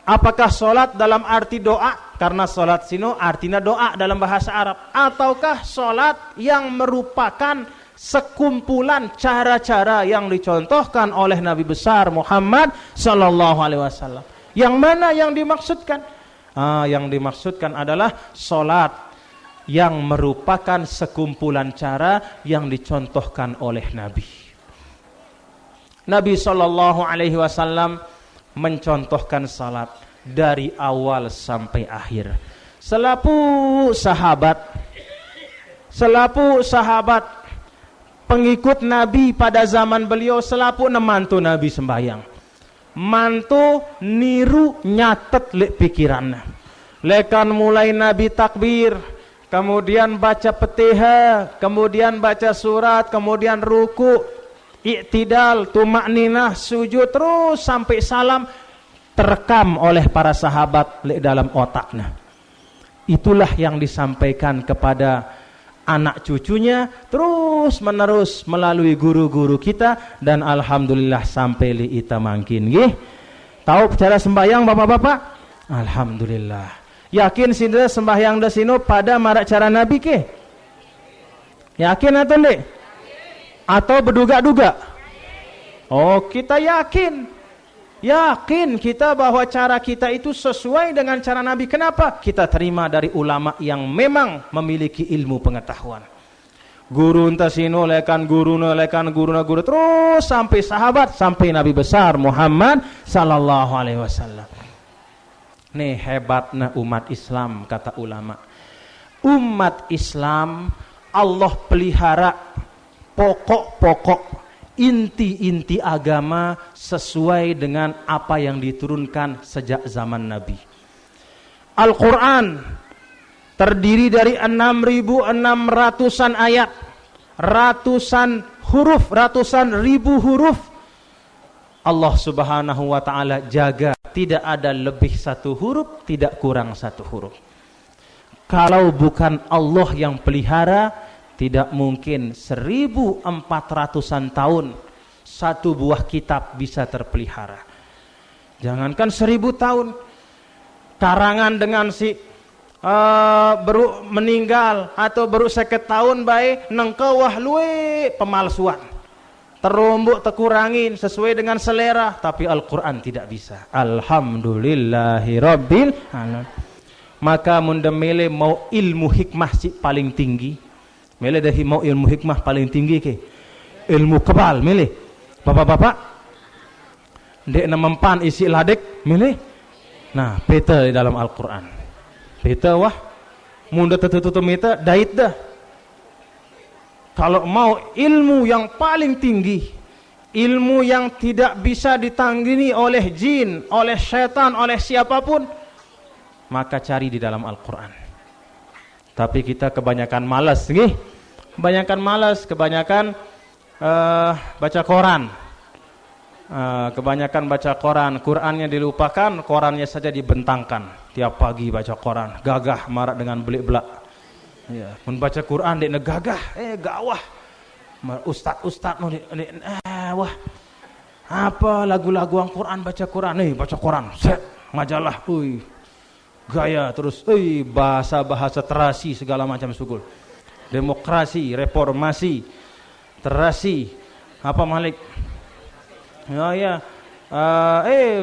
Apakah solat dalam arti doa? Karena solat sino artinya doa dalam bahasa Arab. Ataukah solat yang merupakan sekumpulan cara-cara yang dicontohkan oleh Nabi besar Muhammad sallallahu alaihi wasallam? Yang mana yang dimaksudkan? Yang dimaksudkan adalah solat yang merupakan sekumpulan cara yang dicontohkan oleh Nabi. Nabi sallallahu alaihi wasallam mencontohkan salat dari awal sampai akhir. Selapu sahabat pengikut Nabi pada zaman beliau, selapu nemantu Nabi sembahyang. Mantu niru nyatet lek pikiranna. Lekan mulai Nabi takbir, kemudian baca Fatihah, kemudian baca surat, kemudian ruku, i'tidal, tumakninah, sujud, terus sampai salam, terekam oleh para sahabat dalam otaknya. Itulah yang disampaikan kepada anak cucunya terus menerus melalui guru-guru kita, dan alhamdulillah sampai li ita mangkin nggih. Tahu cara sembahyang bapak-bapak? Alhamdulillah. Yakin sini sembahyang desino pada marak cara Nabi ke? Yakin atau ndek? Atau berduga-duga? Oh, kita yakin. Yakin kita bahwa cara kita itu sesuai dengan cara Nabi. Kenapa? Kita terima dari ulama yang memang memiliki ilmu pengetahuan. Guru entasino lekan guru terus sampai sahabat, sampai Nabi besar Muhammad sallallahu alaihi wasallam. Nih hebatnya umat Islam, kata ulama. Umat Islam Allah pelihara pokok-pokok, inti-inti agama sesuai dengan apa yang diturunkan sejak zaman Nabi. Al-Quran terdiri dari 6.600-an ayat, ratusan huruf, ratusan ribu huruf. Allah Subhanahu wa ta'ala jaga, tidak ada lebih satu huruf, tidak kurang satu huruf. Kalau bukan Allah yang pelihara, tidak mungkin 1.400-an tahun satu buah kitab bisa terpelihara. Jangankan 1.000 tahun, karangan dengan si baru meninggal atau baru 50 tahun baik nengkewah luwe pemalsuan. Terombok terkurangin sesuai dengan selera, tapi Al-Quran tidak bisa. Alhamdulillahirabbil alamin. Maka munda mele mau ilmu hikmah si paling tinggi, mele dah mau ilmu hikmah paling tinggi ke ilmu kebal mele. Bapak-bapak dek mempan isi ladek mele. Nah, peta di dalam Al-Quran. Peta wah munda tertutup meta dait dah. Kalau mau ilmu yang paling tinggi, ilmu yang tidak bisa ditandingi oleh jin, oleh setan, oleh siapapun, maka cari di dalam Al-Quran. Tapi kita kebanyakan malas, kebanyakan baca koran, kebanyakan baca koran, Qurannya dilupakan, korannya saja dibentangkan. Tiap pagi baca koran, gagah marak dengan belik-belak. Ya, membaca Quran dek negagah, gawah. Ustad wah, apa lagu-lagu Al-Quran, baca Quran, set, majalah, gaya terus, bahasa terasi segala macam sugul, demokrasi, reformasi, terasi, apa Malik,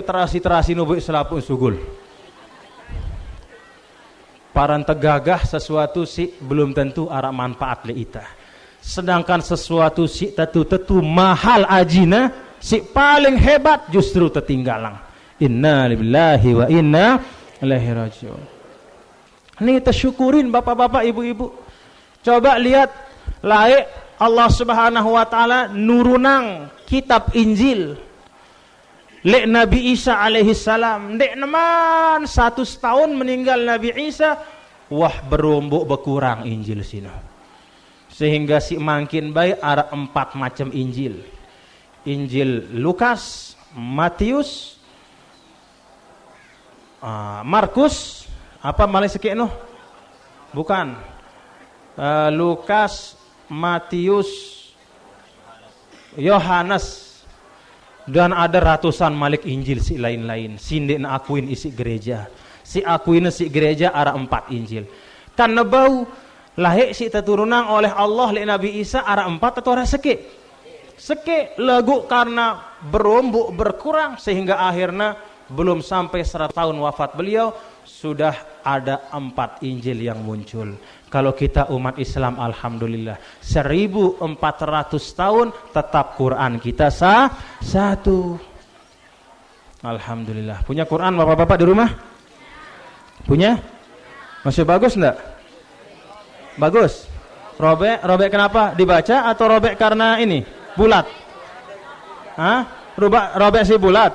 terasi nubuk selaput sugul. Paran tegagah sesuatu si belum tentu arah manfaat le ita. Sedangkan sesuatu si tetu mahal ajina, si paling hebat justru tertinggalang. Inna lillahi wa inna ilaihi rajiun. Ini kita syukurin bapak-bapak, ibu-ibu. Coba lihat laik Allah Subhanahu wa taala nurunang kitab Injil lek Nabi Isa alaihi salam. Dek neman 100 tahun meninggal Nabi Isa, wah berombok berkurang Injil sini. Sehingga si makin baik ada 4 macam Injil. Injil Lukas, Matius, Markus, apa malih sikit noh? Bukan. Lukas, Matius, Yohanes, dan ada ratusan malik Injil si lain-lain. Sindek na akuin isi gereja. Si akuin si gereja ada 4 Injil. Karena bau lahir si keturunan oleh Allah li Nabi Isa ada 4 atau ada seke lagu karena berombok berkurang sehingga akhirnya belum sampai 100 tahun wafat beliau sudah ada 4 Injil yang muncul. Kalau kita umat Islam alhamdulillah 1400 tahun tetap Quran kita satu. Alhamdulillah. Punya Quran bapak-bapak di rumah? Punya? Masih bagus enggak? Bagus. Robek kenapa? Dibaca atau robek karena ini? Bulat. Robek si bulat.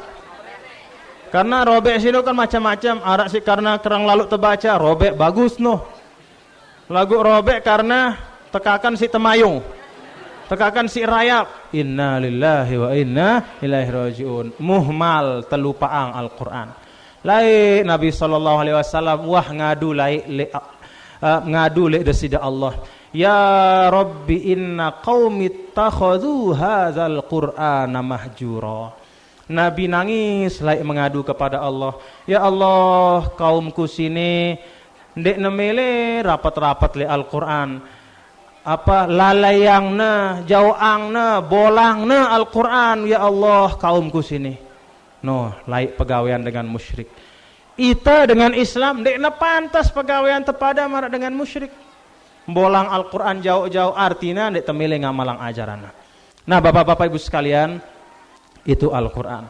Karena robek sini kan macam-macam. Ada sih karena kerang lalu terbaca, robek bagus noh. Lagu robek karena tekakan si temayung. Tekakan si rayap. Inna lillahi wa inna ilaihi rajiun. Muhmal telupaang Al-Qur'an. Lai Nabi sallallahu alaihi wasallam wah ngadu le desida Allah. Ya Rabbi inna qaumi ittakhadhu hadzal Qur'ana mahjura. Nabi nangis lai mengadu kepada Allah. Ya Allah, kaumku sini ndek nemele rapat-rapat le Al-Qur'an. Apa lalayangna, jauangna, bolangna Al-Qur'an. Ya Allah, kaumku sini. No, laik pegawaian dengan musyrik. Ita dengan Islam dekna pantas pegawaian tepada marak dengan musyrik. Bolang Al-Quran jauh-jauh artinya dek temile ngamalang ajaran. Nah bapak-bapak ibu sekalian, itu Al-Quran.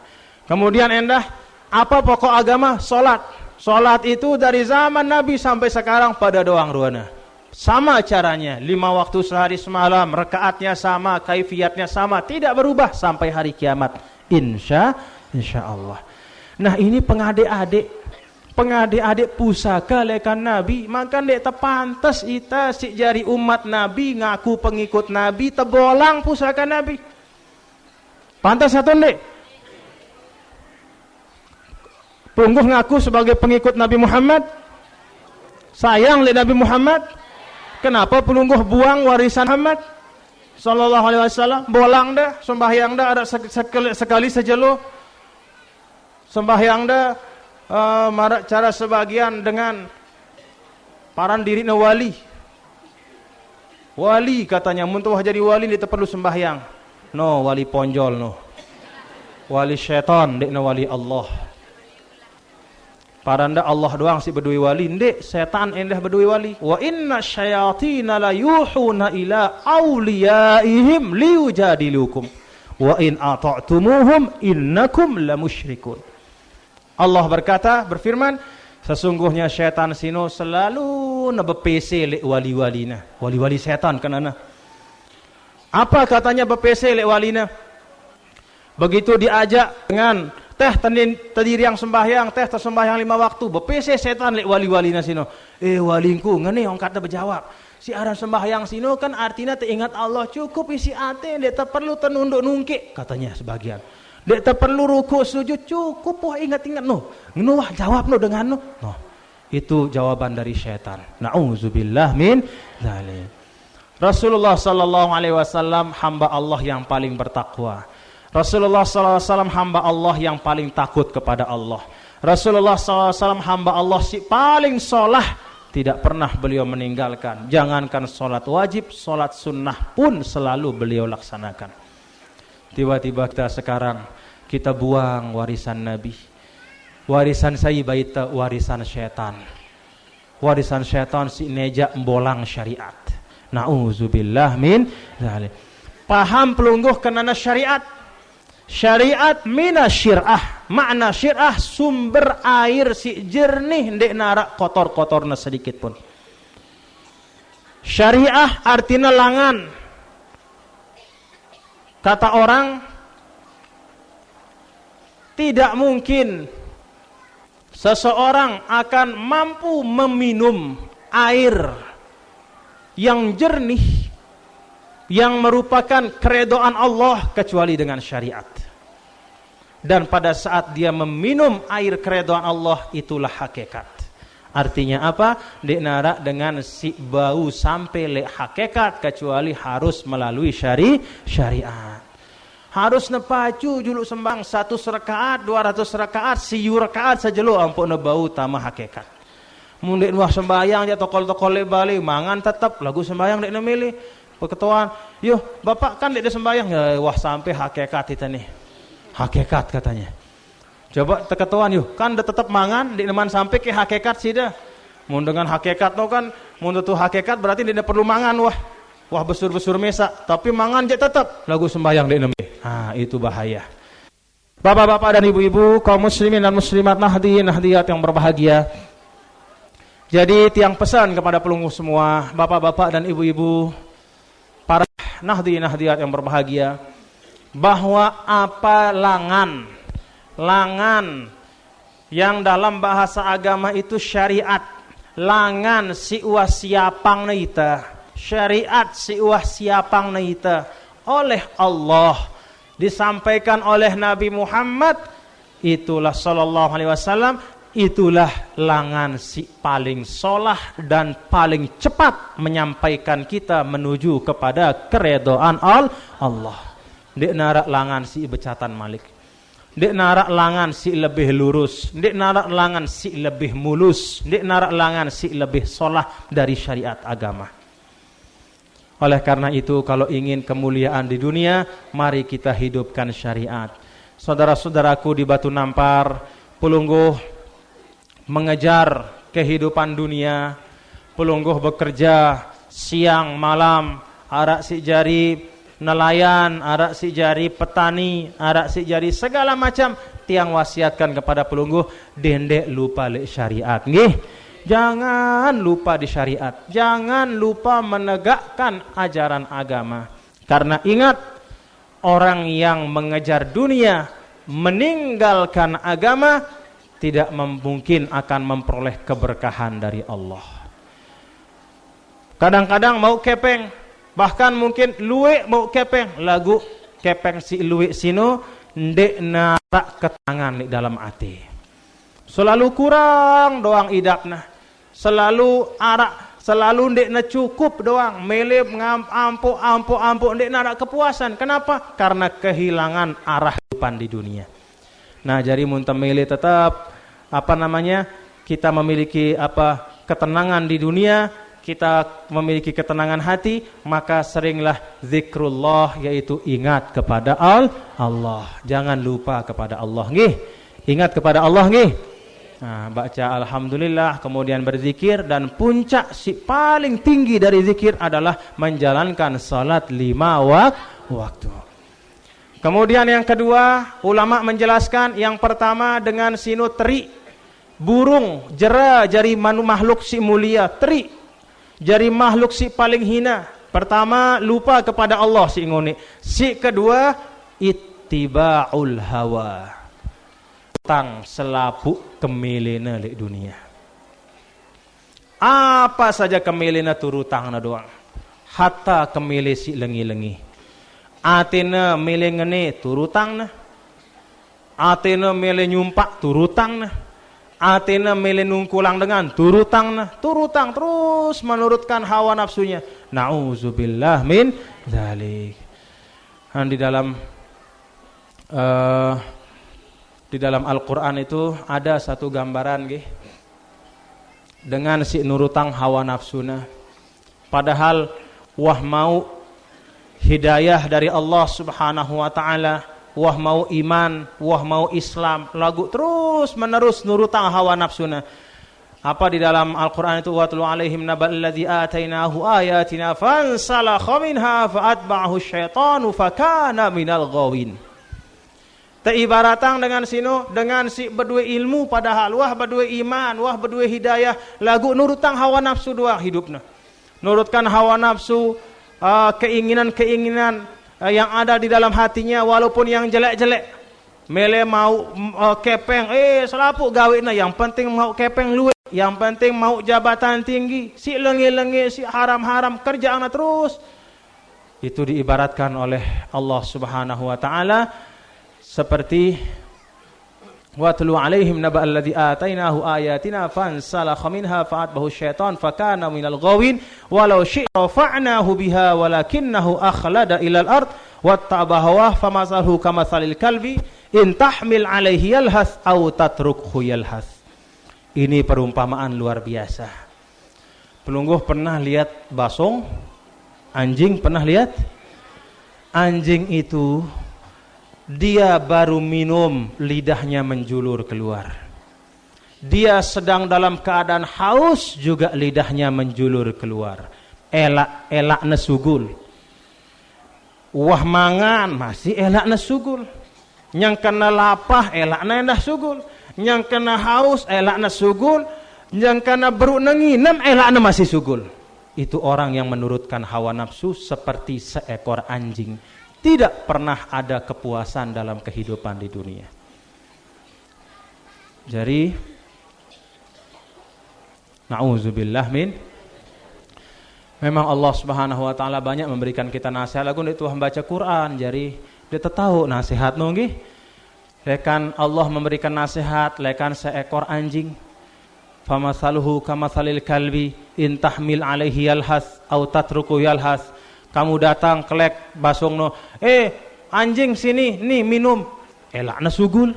Kemudian endah, apa pokok agama? Solat. Solat itu dari zaman Nabi sampai sekarang pada doang ruana. Sama caranya, 5 waktu sehari semalam, rakaatnya sama, kaifiatnya sama, tidak berubah sampai hari kiamat. Insya Allah. Nah ini pengadik-adik pusaka lekan Nabi, maka dek terpantas ita si jari umat Nabi ngaku pengikut Nabi terbolang pusaka Nabi. Pantas atau dek? Pungguh ngaku sebagai pengikut Nabi Muhammad, sayang le Nabi Muhammad. Kenapa pelungguh buang warisan Muhammad sallallahu alaihi wasallam? Bolang dah, sembahyang dah ada sekali sejelo. Sembahyang dah marak cara sebagian dengan paran diri na wali katanya muntuh jadi wali dia perlu sembahyang. No, wali ponjol no, wali syaitan dek na wali Allah. Paranda Allah doang si berdui wali, ndek setan endah berdui wali. Wa inna syayatina la yuhuna ila awliyaihim liyujadilukum wa in ata'tumuhum innakum la musyrikun. Allah berfirman, sesungguhnya syaitan sino selalu nebepese lek wali-walina. Wali-wali syaitan kan ana. Apa katanya bepese lek walina? Begitu diajak dengan teh terdiri yang sembahyang, teh tersembahyang 5 waktu, bepese setan lek wali-wali na sino. Walingku ngene yang kata berjawab. Si aran sembahyang sino kan artinya teringat Allah, cukup isi ate, dia tak perlu tenunduk nungkik katanya sebagian. Dia tak perlu ruku sujud, cukup wah ingat-ingat wah jawab dengan itu jawaban dari syaitan. Na'udzubillah min dzalik. Rasulullah sallallahu alaihi wasallam hamba Allah yang paling bertakwa. Rasulullah sallallahu alaihi wasallam hamba Allah yang paling takut kepada Allah. Rasulullah sallallahu alaihi wasallam hamba Allah si paling solah, tidak pernah beliau meninggalkan. Jangankan solat wajib, solat sunnah pun selalu beliau laksanakan. Tiba-tiba kita buang warisan Nabi. Warisan saya baita warisan syaitan. Warisan syaitan si neja embolang syariat. Na'udzubillah min dzalik. Paham pelungguh kenana syariat. Syariat mina syir'ah. Makna syir'ah sumber air si jernih ndek narak kotor-kotorna sedikit pun. Syariah artinya langan. Kata orang tidak mungkin seseorang akan mampu meminum air yang jernih yang merupakan keredaan Allah kecuali dengan syariat. Dan pada saat dia meminum air keredaan Allah, itulah hakikat. Artinya apa? Dek narak dengan si bau sampai lek hakikat kecuali harus melalui syariat. Harus nepacu juluk sembang 100 rakaat, 200 rakaat, 1000 rakaat saja lo ampun bau tamah hakikat. Mundek wah sembayang dia tokol-tokol le balik mangan tetap lagu sembayang dek nemili. Perketuan, "Yo, Bapak kan dek sembayang." Ya, wah sampai hakikat itu nih. Hakikat katanya. Coba terketuan yuk, kan dia tetap mangan dek neman sampai ke hakikat sih dah. Mun dengan hakikat no kan, mun tu hakikat berarti dia perlu mangan wah besur-besur mesa, tapi mangan je tetap lagu sembayang dek nemili. Itu bahaya. Bapak-bapak dan ibu-ibu, kaum muslimin dan muslimat, nahdiyat yang berbahagia. Jadi tiang pesan kepada pelunggu semua, bapak-bapak dan ibu-ibu, para nahdiyat yang berbahagia, bahwa apa langan yang dalam bahasa agama itu syariat, langan si uah siapang naita, syariat si uah siapang naita oleh Allah, disampaikan oleh Nabi Muhammad, itulah sallallahu alaihi wasallam, itulah langan si paling solah dan paling cepat menyampaikan kita menuju kepada keredaan Allah. Dek narak langan si becatan malik, dek narak langan si lebih lurus, dek narak langan si lebih mulus, dek narak langan si lebih solah dari syariat agama. Oleh karena itu, kalau ingin kemuliaan di dunia, mari kita hidupkan syariat. Saudara-saudaraku di Batu Nampar, pelungguh mengejar kehidupan dunia, pelungguh bekerja siang malam, arak si jari nelayan, arak si jari petani, arak si jari segala macam. Tiang wasiatkan kepada pelungguh, dendek lupa le syariat. Nggih. Jangan lupa di syariat, jangan lupa menegakkan ajaran agama. Karena ingat, orang yang mengejar dunia, meninggalkan agama, tidak mungkin akan memperoleh keberkahan dari Allah. Kadang-kadang mau kepeng, bahkan mungkin luwe mau kepeng, lagu kepeng si luwe sino, ndek narak ketangan di dalam hati. Selalu kurang doang idapna, selalu arak, selalu ndek na cukup doang, melep ampo ndek na ada kepuasan. Kenapa? Karena kehilangan arah kehidupan di dunia. Nah, jadi munta mele tetap kita memiliki ketenangan di dunia, kita memiliki ketenangan hati, maka seringlah zikrullah, yaitu ingat kepada Allah. Jangan lupa kepada Allah, nggih. Ingat kepada Allah, nggih. Nah, baca alhamdulillah, kemudian berzikir, dan puncak si paling tinggi dari zikir adalah menjalankan salat 5 waktu. Kemudian yang kedua, ulama menjelaskan, yang pertama dengan sinu teri, burung jera jari makhluk si mulia, teri jari makhluk si paling hina. Pertama lupa kepada Allah si ngoni, si kedua ittiba'ul hawa. Tang selapuk kemilena di dunia. Apa saja kemilena turutangna doang. Hatta kemile si lengi-lengi. Atena mile ngene turutangna. Atena mile nyumpak turutangna. Atena mile nungkulang dengan turutangna. Turutang terus menurutkan hawa nafsunya. Na'udzubillah min dzalik. Di dalam Al-Quran itu ada satu gambaran dengan si nurutang hawa nafsuna. Padahal wah mau hidayah dari Allah Subhanahu wa taala, wah mau iman, wah mau Islam, lagu terus menerus nurutang hawa nafsuna. Apa di dalam Al-Quran itu watlu alaihim naba'al ladzi atainahu ayatina fansalakha minha fa'atba'ahu syaitanu fakana minal ghawin. Teibaratang dengan si berdua ilmu padahal wah berdua iman, wah berdua hidayah, lagu nurutang hawa nafsu dua hidupnya. Nurutkan hawa nafsu, keinginan-keinginan yang ada di dalam hatinya walaupun yang jelek-jelek. Mele mau kepeng, selapuk gawina, yang penting mau kepeng luwe, yang penting mau jabatan tinggi, si lengi-lengi, si haram-haram, kerjaan terus. Itu diibaratkan oleh Allah Subhanahu wa taala seperti watlu alaihim naba'al ladzi atainahu ayatina fansalakha minha fa'atbahu syaitan fakana minal ghawin walau syi'na rafa'nahu biha walakinnahu akhlada ilal ard wattaba hawah famasaluhu kamatsalil kalbi in tahmil alaihi yalhath aw tatrukhu yalhath. Ini perumpamaan luar biasa. Pelungguh pernah lihat basong? Anjing pernah lihat? Anjing itu dia baru minum, lidahnya menjulur keluar. Dia sedang dalam keadaan haus, juga lidahnya menjulur keluar. Elak nesugul. Wah mangan, masih elak nesugul. Yang kena lapah, elak nendah sugul. Yang kena haus, elak nesugul. Yang kena beruk nenginam, elak masih sugul. Itu orang yang menurutkan hawa nafsu seperti seekor anjing. Tidak pernah ada kepuasan dalam kehidupan di dunia. Jadi na'udzubillah min. Memang Allah Subhanahu wa taala banyak memberikan kita nasihat lagu itu membaca Quran. Jadi dia tahu nasihat nggih. Lekan Allah memberikan nasihat lekan seekor anjing. Famasaluhu kamatsalil kalbi in tahmil alaihi yalhas aw tatruku yalhas. Kamu datang kelek basongno, anjing sini, nih minum, elakna sugul.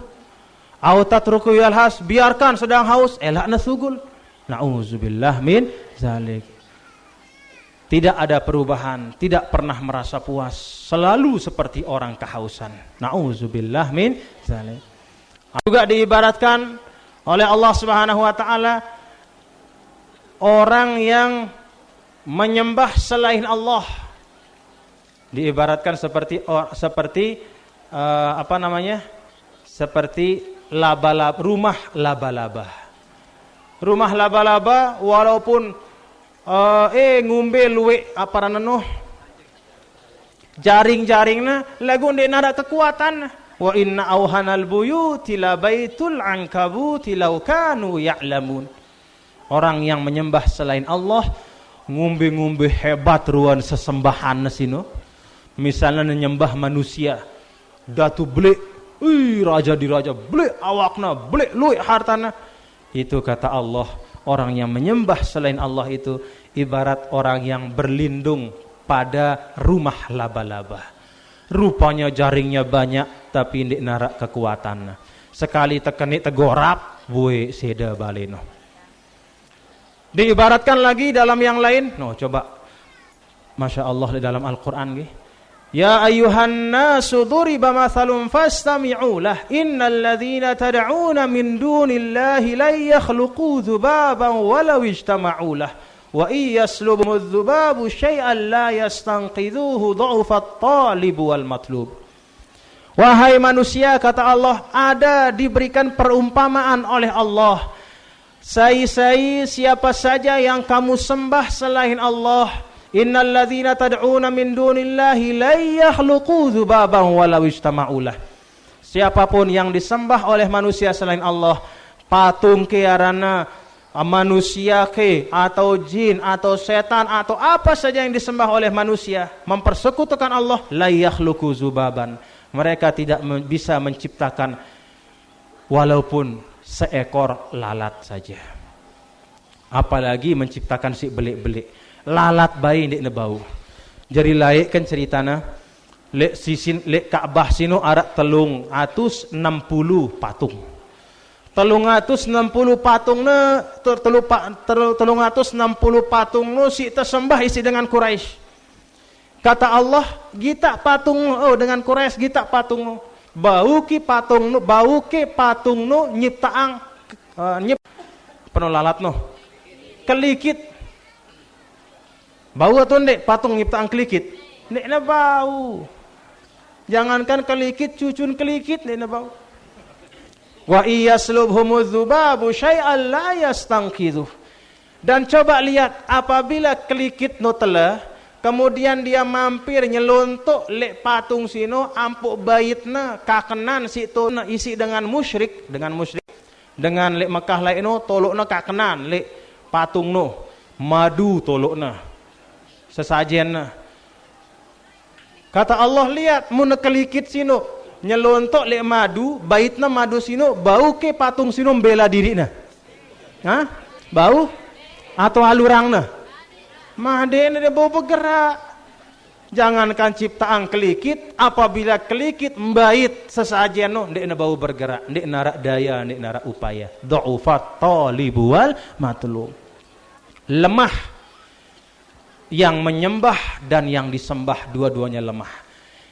Au tatruku yalhas, biarkan sedang haus, elakna sugul. Na'udzubillah min zalik. Tidak ada perubahan, tidak pernah merasa puas, selalu seperti orang kehausan. Na'udzubillah min zalik. Juga diibaratkan oleh Allah Subhanahu wa taala orang yang menyembah selain Allah. Diibaratkan seperti seperti laba-laba, rumah laba-laba. Rumah laba-laba walaupun ngumbe luwe jaring-jaringna lagu ndek nada kekuatan. Wa inna auhanal buyuti la baitul ankabuti law kanu ya'lamun. Orang yang menyembah selain Allah ngumbe-ngumbe hebat ruan sesembahan sino. Misalnya menyembah manusia, datu beli, raja di raja, beli awakna, beli luik hartana. Itu kata Allah, orang yang menyembah selain Allah itu ibarat orang yang berlindung pada rumah laba-laba. Rupanya jaringnya banyak, tapi ndik narak kekuatan. Sekali tekenik tegorap, buwe seda baleno. Diibaratkan lagi dalam yang lain, coba, Masya Allah di dalam Al-Quran gih. Ya ayyuhan nasu duriba mathalun fastami'u lah innal ladzina tad'una min dunillahi la yakhluqu dzubaban walau ijtama'u lah wa iyaslubumudz dzubabu syai'an la yastanqidhuhu dha'ufat talib wal matlub. Wahai manusia, kata Allah, ada diberikan perumpamaan oleh Allah. Siapa saja yang kamu sembah selain Allah, Innal ladzina tad'una min dunillahi la yakhluqu dzubaban walau istama'ulah. Siapapun yang disembah oleh manusia selain Allah, patung ke arana manusia ke atau jin atau setan atau apa saja yang disembah oleh manusia, mempersekutukan Allah, la yakhluqu dzubaban. Mereka tidak bisa menciptakan walaupun seekor lalat saja. Apalagi menciptakan si belik-belik. Lalat bayi ndek nebau. Jadi laik kan ceritana lek sisin lek Ka'bah sino arak 360 patung. 360 patungna 360 patung no si tersembah isi dengan Quraisy. Kata Allah, gita patung dengan Quraisy gita patung no. Bau ki patung no nyiptaang penuh lalat no. Kelikit. Bau atau ndek patung nyiptaan kelikit? Ndek na bau. Jangankan kelikit, cucun kelikit ndek na bau. Wa iyaslubhumudz dzubabu syai'an la yastanqidhu. Dan coba lihat apabila kelikit no telah, kemudian dia mampir nyelontok lek patung sino ampuk baitna kakenan situ isi dengan musyrik, dengan lek Mekah lain no tolokna kakenan lek patung no madu tolokna sesajen. Kata Allah, lihat mun kelikit sino nyelontok lek madu, baitna madu sino bau ke patung sino bela dirina. Hah? Bau atau alurangna? Madene dia bau bergerak. Jangankan ciptaan kelikit, apabila kelikit mbait sesajen no ndek na bau bergerak, ndek narak daya, ndek narak upaya. Dha'ufat talibu wal matlub. Lemah yang menyembah dan yang disembah dua-duanya lemah.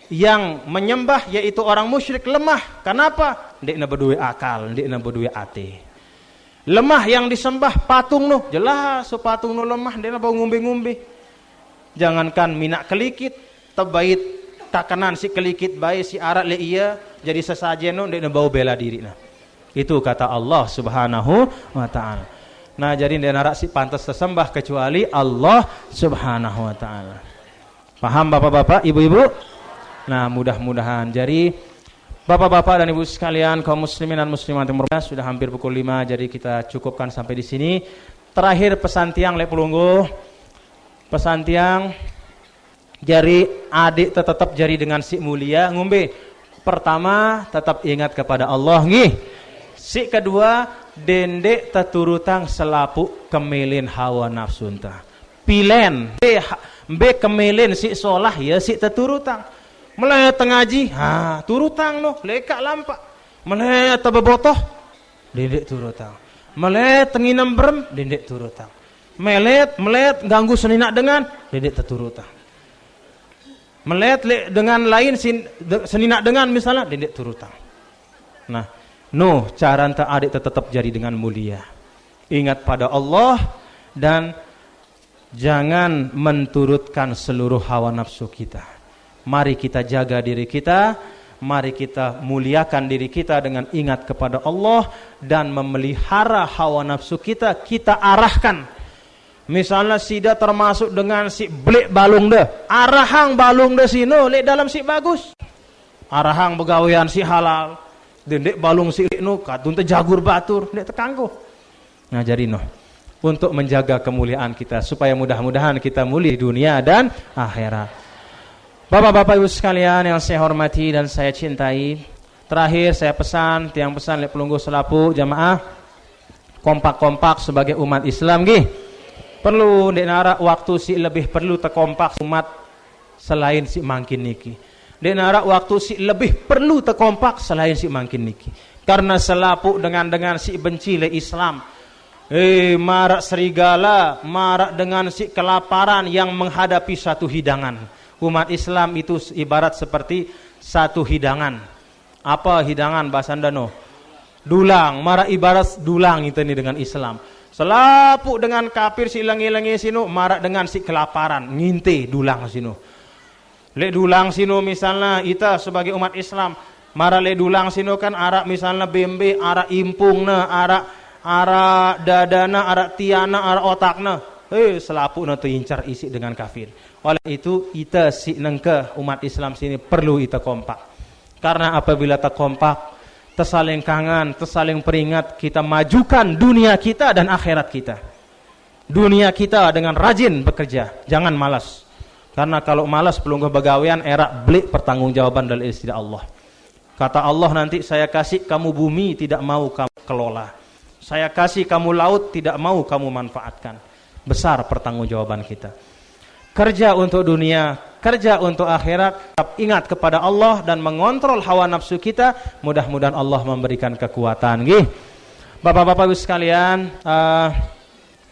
Yang menyembah yaitu orang musyrik lemah. Kenapa? Ndek na berdua akal, ndek na berdua ate. Lemah yang disembah patung no, jelas so patung no lemah, ndek na bau ngumbe-ngumbe. Jangankan minak kelikit, tebait takanan si kelikit bae si arat le iya jadi sesajen no ndek na bau bela diri na. Itu kata Allah Subhanahu wa taala. Nah, jadi tidak narak si pantas sesembah kecuali Allah Subhanahu wa taala. Paham Bapak-bapak, Ibu-ibu? Nah, mudah-mudahan. Jadi Bapak-bapak dan Ibu sekalian, kaum muslimin dan muslimat yang berbahagia, sudah hampir pukul 5, jadi kita cukupkan sampai di sini. Terakhir pesan tiang lek pelunggu. Pesan tiang jadi adik tetap jari dengan si mulia ngombe. Pertama, tetap ingat kepada Allah nggih. Si kedua, dendek teturutang selapuk kemelin hawa nafsu entah. Pilen be kemelin si solah ya si teturutang. Mulai tengaji, turutang no, lekak lampak. Mulai tebebotoh, dendek turutang. Mulai tenginam berem, dendek turutang. Melet ganggu seninak dengan, dendek teturutang. Melet dengan lain seninak dengan misalnya, dendek turutang. Nah, no, cara anta adik tetap jadi dengan mulia. Ingat pada Allah dan jangan menturutkan seluruh hawa nafsu kita. Mari kita jaga diri kita, mari kita muliakan diri kita dengan ingat kepada Allah dan memelihara hawa nafsu kita, kita arahkan. Misalnya sida termasuk dengan si blek balung deh, arahang balung deh sino lek dalam si bagus. Arahang begawean si halal. Dendek balung si no katun teh jagur batur ndek tekanggo. Nah jadi noh untuk menjaga kemuliaan kita supaya mudah-mudahan kita mulia di dunia dan akhirat. Bapak-bapak Ibu sekalian yang saya hormati dan saya cintai, terakhir saya pesan tiang pesan lek pelunggu selapu jamaah kompak-kompak sebagai umat Islam nggih. Perlu ndek nara waktu si lebih perlu terkompak umat selain si mangkin niki. Dek narak waktu si lebih perlu terkompak selain si mangkin niki. Karena selapuk dengan si benci le Islam. Marak serigala, marak dengan si kelaparan yang menghadapi satu hidangan. Umat Islam itu ibarat seperti satu hidangan. Apa hidangan bahasa Andano? Dulang, marak ibarat dulang itu nih dengan Islam. Selapuk dengan kafir si lengi-lengi sino, marak dengan si kelaparan, nginte dulang sino. Lek dulang sino misalnya kita sebagai umat Islam mara le dulang sino kan arak misalnya bembe, arak impungna, arak dadana, arak tiana, arak otakna. selapu na tu incar isi dengan kafir. Oleh itu kita si nengke umat Islam sini perlu kita kompak. Karena apabila kita kompak, tersaling kangen, tersaling peringat, kita majukan dunia kita dan akhirat kita. Dunia kita dengan rajin bekerja, jangan malas. Karena kalau malas pelungguh begawean era beli pertanggungjawaban dari istri Allah. Kata Allah nanti, saya kasih kamu bumi, tidak mau kamu kelola. Saya kasih kamu laut, tidak mau kamu manfaatkan. Besar pertanggungjawaban kita. Kerja untuk dunia, kerja untuk akhirat, tetap ingat kepada Allah dan mengontrol hawa nafsu kita. Mudah-mudahan Allah memberikan kekuatan. Gih. Bapak-bapak sekalian,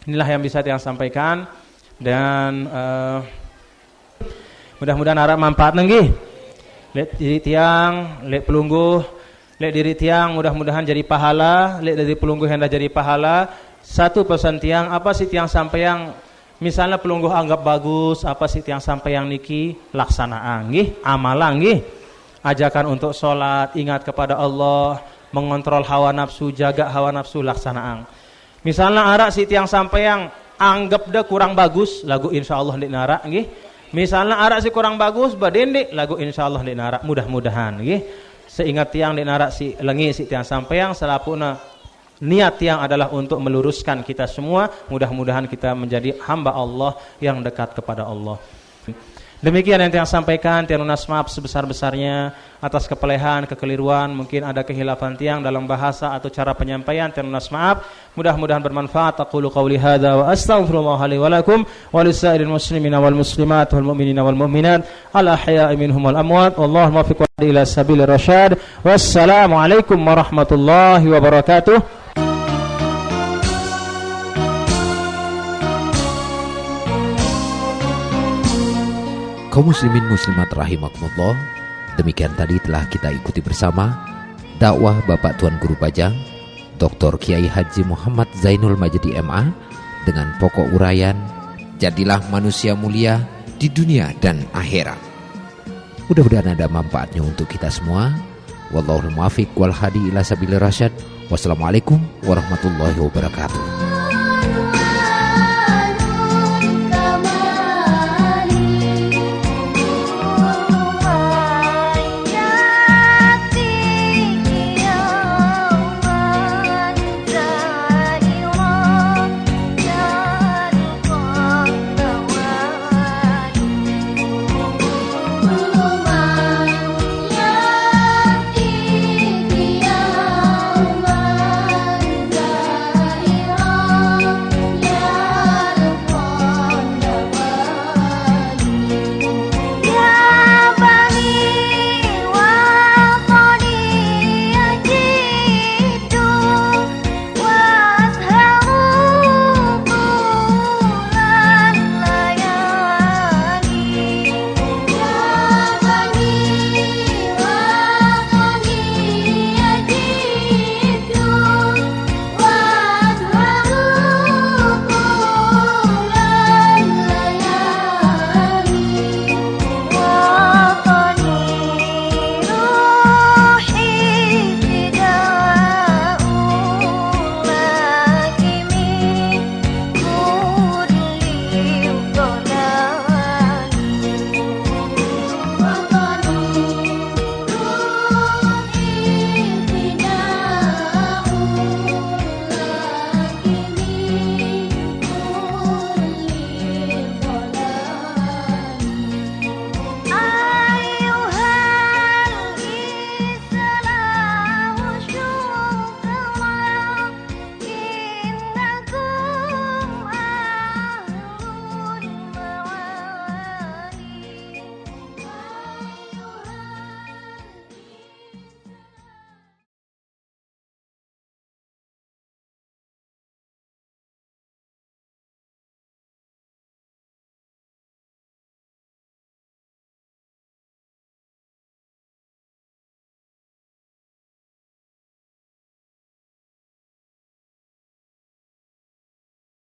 inilah yang bisa saya sampaikan. Dan mudah-mudahan harap manfaat nggih. Lihat diri tiang, lihat pelungguh, lihat diri tiang mudah-mudahan jadi pahala, lihat dari pelungguh yang dah jadi pahala. Satu pesan tiang, apa sih tiang sampai yang misalnya pelungguh anggap bagus, apa sih tiang sampai yang niki laksanaan nggih, amalan nggih. Ajakan untuk sholat, ingat kepada Allah, mengontrol hawa nafsu, jaga hawa nafsu, laksanaan. Misalnya arak si tiang sampai yang anggap dah kurang bagus, lagu insyaallah ndik narak nggih. Misalnya arak si kurang bagus, badendik lagu insyaallah ndik narak, mudah-mudahan nggih. Seingat tiang ndik narak si lengi si tiang sampai yang selapuna niat tiang adalah untuk meluruskan kita semua, mudah-mudahan kita menjadi hamba Allah yang dekat kepada Allah. Demikian yang tiang sampaikan, tiang lunas maaf sebesar-besarnya atas kepelehan, kekeliruan, mungkin ada kehilafan tiang dalam bahasa atau cara penyampaian, tiang lunas maaf. Mudah-mudahan bermanfaat. Aqulu qawli hadza wa astaghfirullah li wa lakum wa lisairil muslimina wal muslimat wal mu'minina wal mu'minat al ahya'i minhum wal amwat. Wallahu muwaffiq ila sabilir rasyad. Wassalamu alaikum warahmatullahi wabarakatuh. Kaum muslimin muslimat rahimakumullah, demikian tadi telah kita ikuti bersama dakwah Bapak Tuan Guru Bajang Dr. Kiai Haji Muhammad Zainul Majdi MA dengan pokok uraian, jadilah manusia mulia di dunia dan akhirat. Mudah-mudahan ada manfaatnya untuk kita semua. Wallahul muwaffiq wal hadi ila sabilir rasyad. Wassalamualaikum warahmatullahi wabarakatuh.